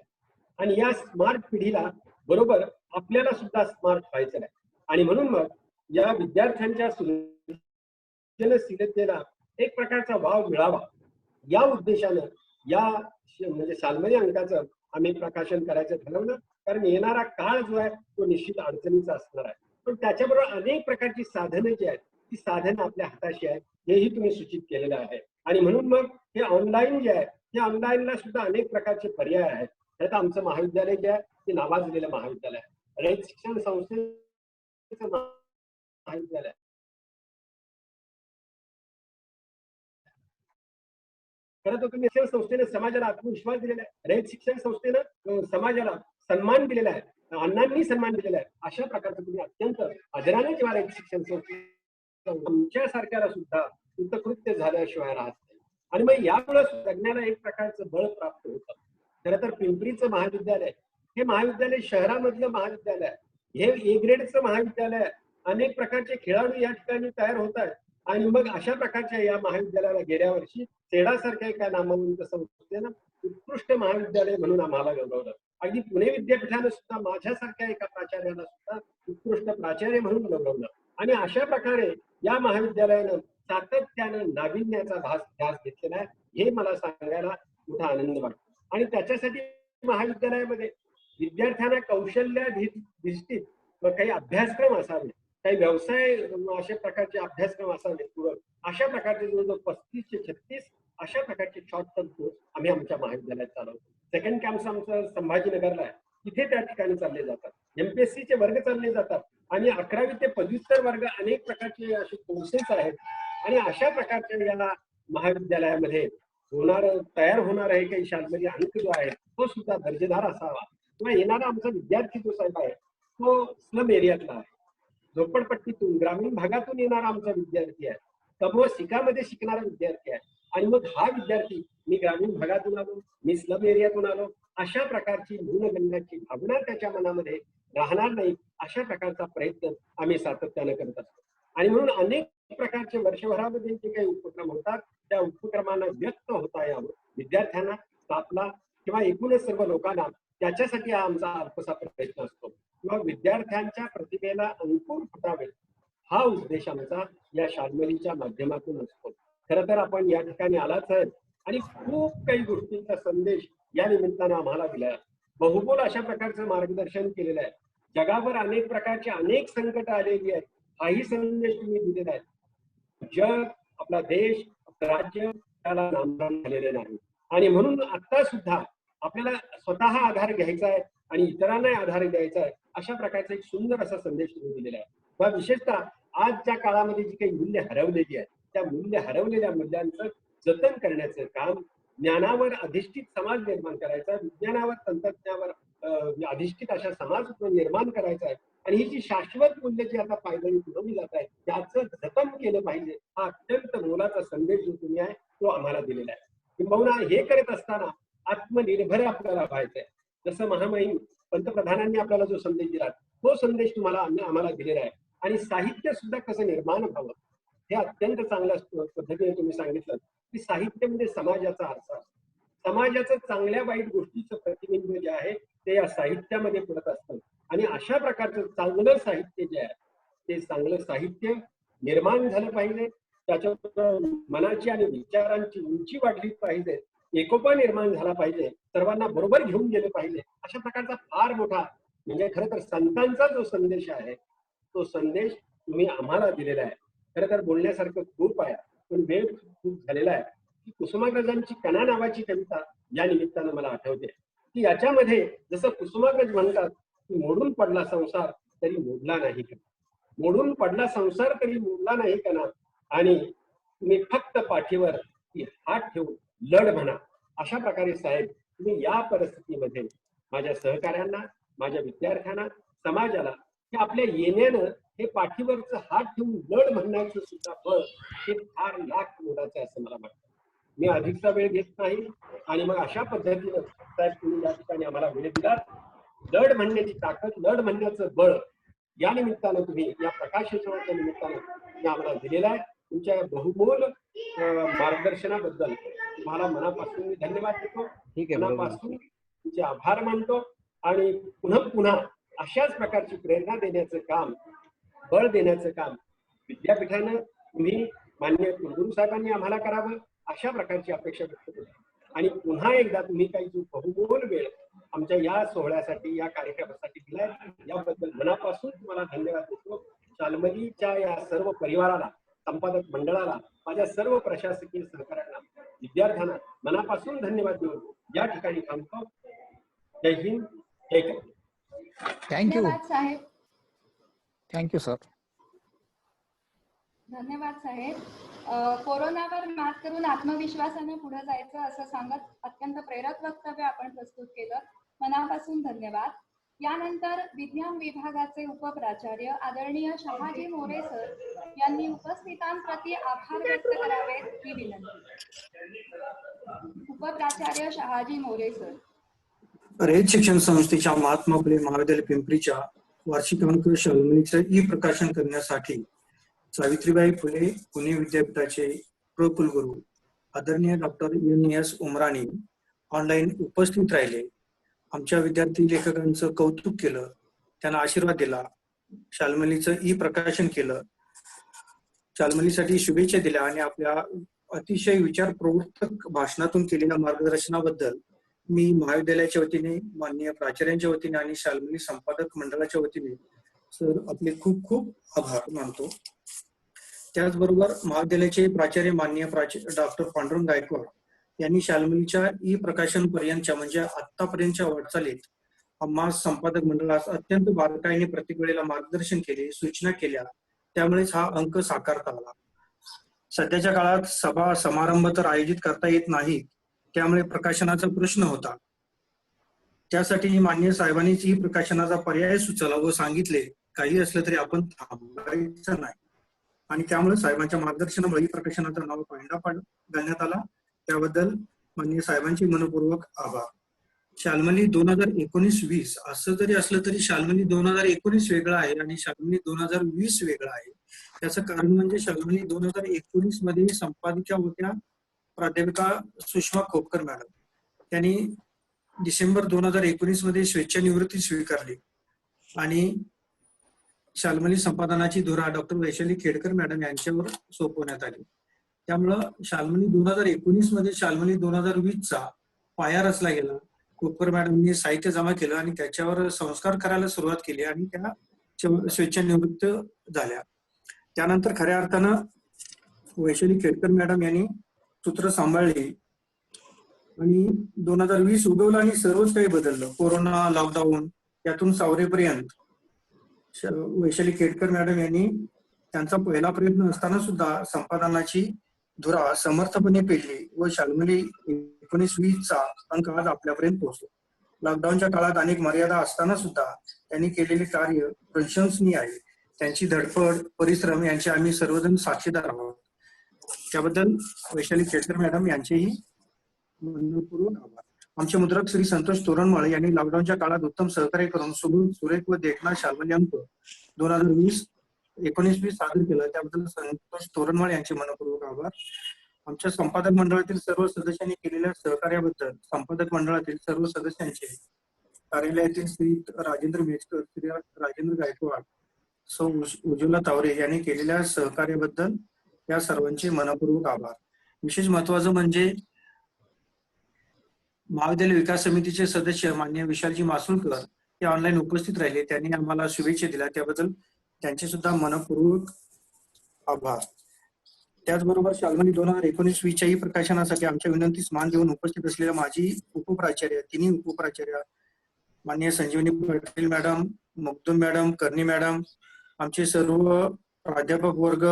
आणि या स्मार्ट पिढीला बरोबर आपल्याला सुद्धा स्मार्ट व्हायचं आहे. आणि म्हणून मग या विद्यार्थ्यांच्या सृजनशीलतेला एक प्रकारचा वाव मिळावा या उद्देशानं या म्हणजे शाल्मली अंकाचं आम्ही प्रकाशन करायचं ठरवलं. कारण येणारा काळ जो आहे तो निश्चित अडचणीचा असणार आहे, पण त्याच्याबरोबर अनेक प्रकारची साधनं जी आहेत ती साधनं आपल्या हाताशी आहेत हेही तुम्ही सूचित केलेलं आहे. आणि म्हणून मग हे ऑनलाईन जे आहे हे ऑनलाईनला सुद्धा अनेक प्रकारचे पर्याय आहेत. त्यात आमचं महाविद्यालय जे आहे ते नावाजलेलं महाविद्यालय आहे. रयत शिक्षण संस्थेचं महाविद्यालय खरं तर तुम्ही शिक्षण संस्थेने समाजाला आत्मविश्वास दिलेला आहे, रयत शिक्षण संस्थेनं समाजाला सन्मान दिलेला आहे, अण्णांनी सन्मान दिलेला आहे. अशा प्रकारचं तुम्ही अत्यंत आदराने जेव्हा रयत शिक्षण संस्थे आमच्यासारख्याला सुद्धा कृतकृत्य झाल्याशिवाय राहत नाही. आणि मग यामुळे जगण्याला एक प्रकारचं बळ प्राप्त होतं. खरं तर पिंपरीचं महाविद्यालय हे महाविद्यालय शहरामधलं महाविद्यालय आहे. हे ए ग्रेडचं महाविद्यालय आहे. अनेक प्रकारचे खेळाडू या ठिकाणी तयार होत आहेत. आणि मग अशा प्रकारच्या या महाविद्यालयाला गेल्या वर्षी सेडासारख्या एका नामवंत संस्थेनं उत्कृष्ट महाविद्यालय म्हणून आम्हाला गौरवलं. अगदी पुणे विद्यापीठानं सुद्धा माझ्यासारख्या एका प्राचार्याला सुद्धा उत्कृष्ट प्राचार्य म्हणून गौरवलं. आणि अशा प्रकारे या महाविद्यालयानं सातत्यानं नाविन्याचा ध्यास घेतलेला आहे. हे मला सांगायला मोठा आनंद वाटतो. आणि त्याच्यासाठी महाविद्यालयामध्ये विद्यार्थ्यांना कौशल्याधिष्ठित काही अभ्यासक्रम असावे, काही व्यवसाय अशा प्रकारचे अभ्यासक्रम असावे पूरक, अशा प्रकारचे जवळजवळ 35 ते 36 अशा प्रकारचे शॉर्ट टर्म कोर्स आम्ही आमच्या महाविद्यालयात चालवतो. सेकंड कॅम्पस आमचं संभाजीनगरला आहे, तिथे त्या ठिकाणी चालले जातात. एमपीएससीचे वर्ग चालले जातात आणि 11वी ते पदव्युत्तर वर्ग अनेक प्रकारचे असे कोर्सेस आहेत. आणि अशा प्रकारच्या या महाविद्यालयामध्ये तयार होणार आहे काही शालेय अंक जो आहे तो सुद्धा दर्जेदार असावा. किंवा येणारा आमचा विद्यार्थी जो साहेब आहे तो स्लम एरियातला आहे, झोपडपट्टीतून ग्रामीण भागातून येणारा आमचा विद्यार्थी आहे, समोर शिकामध्ये शिकणारा विद्यार्थी आहे. आणि मग हा विद्यार्थी मी ग्रामीण भागातून आलो, मी स्लम एरियातून आलो, अशा प्रकारची न्यूनगंडाची भावना त्याच्या मनामध्ये राहणार नाही, अशा प्रकारचा प्रयत्न आम्ही सातत्यानं करत असतो. आणि म्हणून अनेक प्रकारचे वर्षभरामध्ये जे काही उपक्रम होतात त्या उपक्रमांना व्यक्त होता यावं, विद्यार्थ्यांना, स्थापना किंवा एकूणच सर्व लोकांना, त्याच्यासाठी हा आमचा अल्पसा प्रयत्न असतो. किंवा विद्यार्थ्यांच्या प्रतिभेला अंकुर फुटावे हा उद्देश आमचा या शाळमलीच्या माध्यमातून असतो. खरं तर आपण या ठिकाणी आलाच आहे आणि खूप काही गोष्टींचा संदेश या निमित्तानं आम्हाला दिला. बहुबोल अशा प्रकारचं मार्गदर्शन केलेलं आहे. जगावर अनेक प्रकारची अनेक संकट आलेली आहेत, हाही संदेश तुम्ही दिलेला आहे. जग, आपला देश, आपलं राज्य त्याला नामधाम झालेले नाही. आणि म्हणून आता सुद्धा आपल्याला स्वतः आधार घ्यायचा आहे आणि इतरांना आधार द्यायचा आहे, अशा प्रकारचा एक सुंदर असा संदेश तुम्ही दिलेला आहे. व विशेषतः आजच्या काळामध्ये जी काही मूल्य हरवलेली आहेत त्या हरवलेल्या मूल्यांचं जतन करण्याचं काम, ज्ञानावर अधिष्ठित समाज निर्माण करायचा, विज्ञानावर, तंत्रज्ञानावर अधिष्ठित अशा समाज निर्माण करायचा आहे. आणि ही जी शाश्वत मूल्य जी आता पायदळी पुरवली जात आहे त्याचं जतन केलं पाहिजे, हा अत्यंत मोलाचा संदेश जो तुम्ही आहे तो आम्हाला दिलेला आहे. किंबहुना हे करत असताना आत्मनिर्भर आपल्याला व्हायचंय. जसं महामहिम पंतप्रधानांनी आपल्याला जो संदेश दिला तो संदेश तुम्हाला आम्हाला दिलेला आहे. आणि साहित्य सुद्धा कसं निर्माण व्हावं हे अत्यंत चांगल्या पद्धतीने तुम्ही सांगितलं की साहित्य म्हणजे समाजाचा आरसा, समाजाचं चांगल्या वाईट गोष्टीचं प्रतिबिंब जे आहे ते या साहित्यामध्ये पडत असतं. आणि अशा प्रकारचं चांगलं साहित्य जे आहे ते चांगलं साहित्य निर्माण झालं पाहिजे. त्याच्यावर मनाची आणि विचारांची उंची वाढली पाहिजे, एकोपा निर्माण झाला पाहिजे, सर्वांना बरोबर घेऊन गेले पाहिजे. अशा प्रकारचा फार मोठा म्हणजे खरं तर संतांचा जो संदेश आहे तो संदेश तुम्ही आम्हाला दिलेला आहे. खरं तर बोलण्यासारखं खूप आहे पण वेळ खूप झालेला आहे. की कुसुमाग्रजांची कणा नावाची कविता या निमित्तानं मला आठवते की याच्यामध्ये जसं कुसुमाग्रज म्हणतात की मोडून पडला संसार तरी मोडला नाही कणा, मोडून पडला संसार तरी मोडला नाही कणा, आणि तुम्ही फक्त पाठीवर हात ठेवून लढ म्हणा. अशा प्रकारे साहेब तुम्ही या परिस्थितीमध्ये माझ्या सहकाऱ्यांना, माझ्या विद्यार्थ्यांना, समाजाला की आपल्या येण्यानं हे पाठीवरचं हात ठेवून लढ म्हणण्याचं सुद्धा बळ हे फार लाख मोलाचं असं मला वाटतं. मी अधिकचा वेळ घेत नाही आणि मग अशा पद्धतीनं साहेब तुम्ही या ठिकाणी आम्हाला वेळ दिला. लढ म्हणण्याची ताकद, लढ म्हणण्याचं बळ या निमित्तानं तुम्ही या प्रकाशोत्सवाच्या निमित्तानं आम्हाला दिलेला आहे. तुमच्या बहुमोल मार्गदर्शनाबद्दल तुम्हाला मनापासून मी धन्यवाद देतो, मनापासून तुमचे आभार मानतो. आणि पुन्हा पुन्हा अशाच प्रकारची प्रेरणा देण्याचं काम, बळ देण्याचं काम विद्यापीठानं तुम्ही माननीय कुलगुरू साहेबांनी आम्हाला करावं अशा प्रकारची अपेक्षा व्यक्त करतो. आणि पुन्हा एकदा तुम्ही काही जो बहुमोल वेळ आमच्या या सोहळ्यासाठी, या कार्यक्रमासाठी दिलाय याबद्दल मनापासून तुम्हाला धन्यवाद देतो. शाल्मलीच्या या सर्व परिवाराला, संपादक मंडळाला, माझ्या सर्व प्रशासकीय सहकाऱ्यांना, विद्यार्थ्यांना मनापासून धन्यवाद देऊन या ठिकाणी थांबतो. जय हिंद, जय हिंद. थँक्यू, धन्यवाद साहेब. Thank you sir. धन्यवाद साहेब. कोरोनावर मात करून आत्मविश्वासाने पुढे जायचं असं सांगत अत्यंत प्रेरक वक्तव्य आपण प्रस्तुत केलं. मनापासून धन्यवाद. यानंतर विज्ञान विभागाचे उपप्राचार्य आदरणीय शहाजी मोरे सर यांनी उपस्थितांप्रती आभार व्यक्त करावेत ही विनंती. उपप्राचार्य शहाजी मोरे सर. रयत शिक्षण संस्थेच्या महात्मा फुले महाविद्यालय पिंपरीच्या वार्षिक अंक शाल्मलीचं ई प्रकाशन करण्यासाठी सावित्रीबाई फुले पुणे विद्यापीठाचे प्र-कुलगुरू आदरणीय डॉक्टर एन.एस. उमराणी ऑनलाईन उपस्थित राहिले. आमच्या विद्यार्थी लेखकांचं कौतुक केलं, त्यांना आशीर्वाद दिला, शाल्मलीचं ई प्रकाशन केलं, शाल्मलीसाठी शुभेच्छा दिल्या आणि आपल्या अतिशय विचार प्रवृत्तक भाषणातून केलेल्या मार्गदर्शनाबद्दल मी महाविद्यालयाच्या वतीने, माननीय प्राचार्यांच्या वतीने आणि शाल्मली संपादक मंडळाच्या वतीने सर आपले खूप खूप आभार मानतो. त्याचबरोबर महाविद्यालयाचे प्राचार्य माननीय डॉक्टर पांडुरंग गायकवाड यांनी शाल्मलीच्या ई प्रकाशन पर्यंतच्या म्हणजे आतापर्यंतच्या वाटचालीत आम्हा संपादक मंडळास अत्यंत बारकाईने प्रत्येक वेळेला मार्गदर्शन केले, सूचना केल्या. त्यामुळेच हा अंक साकारता आला. सध्याच्या काळात सभा समारंभ तर आयोजित करता येत नाही, त्यामुळे प्रकाशनाचा प्रश्न होता. त्यासाठी माननीय साहेबांनीच ई प्रकाशनाचा पर्याय सुचवला व सांगितले काही असलं तरी आपण थांबायचं नाही. आणि त्यामुळे साहेबांच्या मार्गदर्शनामुळे ई प्रकाशनाचा नाव पायंडा घालण्यात आला. त्याबद्दल माननीय साहेबांचे मनपूर्वक आभार. शाल्मली 2019-20 असं जरी असलं तरी शाल्मली 2019 वेगळा आहे आणि शाल्मली 2020 वेगळा आहे. त्याचं कारण म्हणजे शाल्मली 2019 मध्ये संपादिका होत्या प्राध्यापिका सुषमा खोपकर मॅडम. त्यांनी डिसेंबर 2019 मध्ये स्वेच्छानिवृत्ती स्वीकारली आणि शाल्मली संपादनाची धुरा डॉक्टर वैशाली खेडकर मॅडम यांच्यावर सोपवण्यात आली. त्यामुळं शाल्मली 2019 मध्ये शाल्मली 2020चा पाया रचला गेला. खोपकर मॅडमनी साहित्य जमा केलं आणि त्याच्यावर संस्कार करायला सुरुवात केली आणि त्या स्वेच्छानिवृत्त झाल्या. त्यानंतर खऱ्या अर्थानं वैशाली खेडकर मॅडम यांनी सूत्र सांभाळली आणि 2020 उगवलं आणि सर्वच काही बदललं. कोरोना, लॉकडाऊन यातून सावरेपर्यंत वैशाली खेडकर मॅडम यांनी त्यांचा पहिला प्रयत्न असताना सुद्धा संपादनाची धुरा समर्थपणे पेलली व शाल्मली 19-20चा अंक आज आपल्यापर्यंत पोहोचला. लॉकडाऊनच्या काळात अनेक मर्यादा असताना सुद्धा त्यांनी केलेले कार्य प्रशंसनीय आहे. त्यांची धडपड, परिश्रम यांचे आम्ही सर्वजण साक्षीदार आहोत. त्याबद्दल वैशाली खेडकर मॅडम यांचेही मनपूर्वक आभार. आमचे मुद्रक श्री संतोष तोरणमाळे यांनी लॉकडाऊनच्या काळात उत्तम सहकार्य करून सुरेख व देखणा शाल्मली अंक 2019-20 सादर केला. त्याबद्दल संतोष तोरणमाळे यांचे मनपूर्वक आभार. आमच्या संपादक मंडळातील सर्व सदस्यांनी केलेल्या सहकार्याबद्दल संपादक मंडळातील सर्व सदस्यांचे, कार्यालयातील श्री राजेंद्र मेचकर, श्री राजेंद्र गायकवाड, सौ उज्ज्वला तावरे यांनी केलेल्या सहकार्याबद्दल या सर्वांचे मनपूर्वक आभार. विशेष महत्वाचं म्हणजे महाविद्यालय विकास समितीचे सदस्य माननीय विशालजी मासुळकर हे ऑनलाईन उपस्थित राहिले. त्यांनी आम्हाला शुभेच्छा दिल्या, त्याबद्दल त्यांचे सुद्धा मनपूर्वक आभार. त्याचबरोबर शाल्मली 2019-20च्याही प्रकाशनासाठी आमच्या विनंतीस मान देऊन उपस्थित असलेल्या माजी उपप्राचार्य, तिन्ही उपप्राचार्य माननीय Sanjivani Patil madam, Mugdham madam, Karni madam, आमचे सर्व प्राध्यापक वर्ग,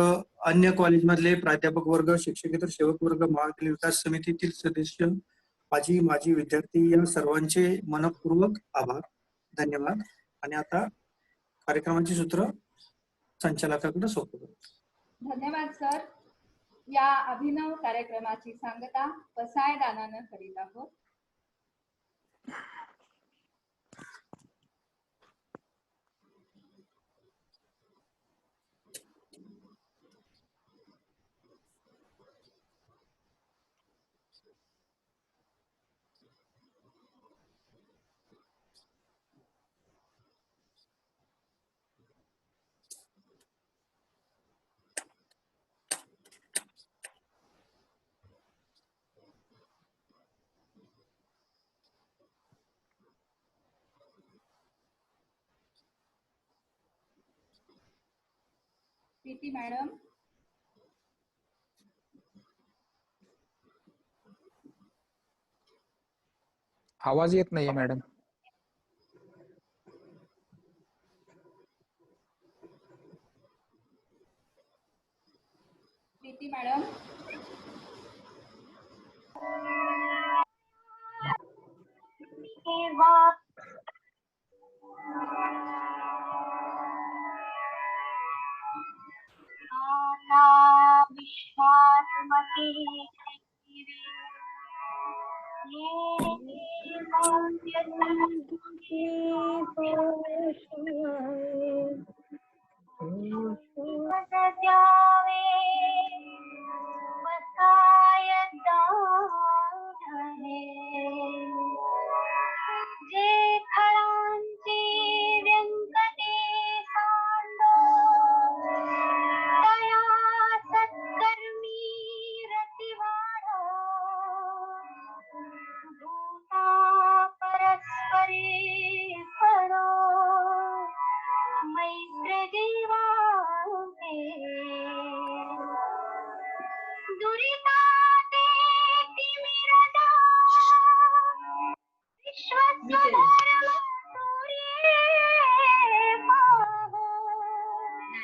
अन्य कॉलेजमधले प्राध्यापक वर्ग, शिक्षकेतर सेवक वर्ग, महाविद्यालय विकास समितीतील सदस्य, माजी विद्यार्थी या सर्वांचे मनपूर्वक आभार, धन्यवाद. आणि आता कार्यक्रमाची सूत्र संचालकाकडे सोपवतो. धन्यवाद सर. या अभिनव कार्यक्रमाची सांगता पसाय दानानं करीत आहोत. प्रीती मॅडम. आवाज येत नाहीये मॅडम. प्रीती मॅडम.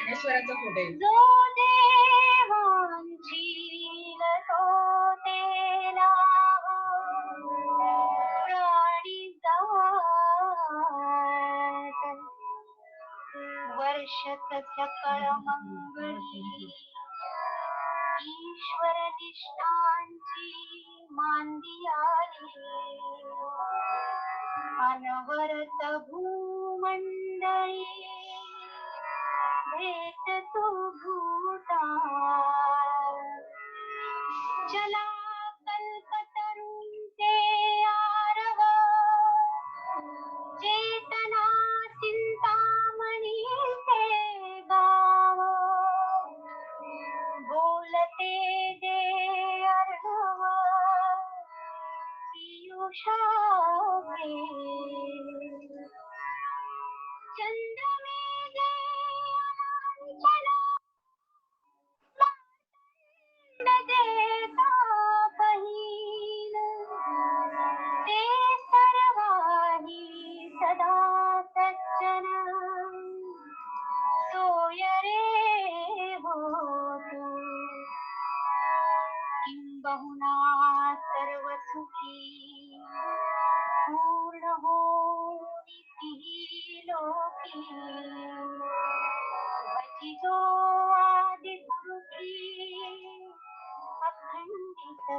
ज्ञानेश्वराचा फोटो आहे. वर्षत सकळ मंगळी ईश्वर निष्ठांची मांदी आली अनवरत भूमंडळी भेट तू भूता चला कल्पतरुंचे आरव चेतना चिंतामणी ते गाव बोलते जे अर्णव पियुषा चंद्रमेघे बहीण ते सर्वाही सदा सज्जन सोय रे होतो किंबहुना सर्व सुखी पूर्ण होती लोकी भजितो आदि पुरुषी अखंडित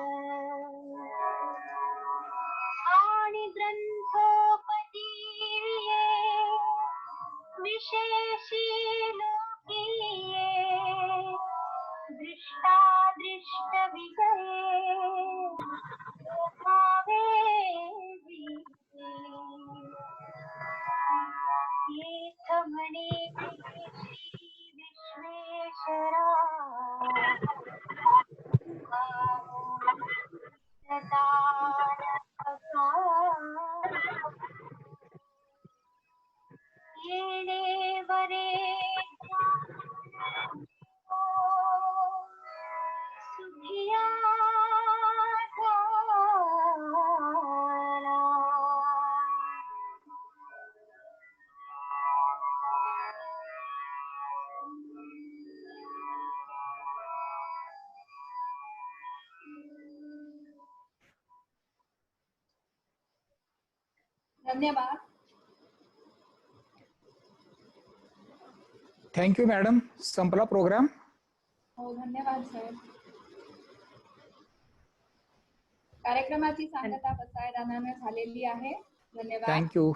आणि ग्रंथोपती विशेषी लोकीये दृष्टादृष्ट विजये भावे येथ म्हणे श्री विश्वेश्वरा येणे बरे सुखिया धन्यवाद. Thank you madam. संपला प्रोग्राम. हो धन्यवाद साहेब. कार्यक्रमाची सांगता पसायदानाने झालेली आहे. धन्यवाद. थँक्यू.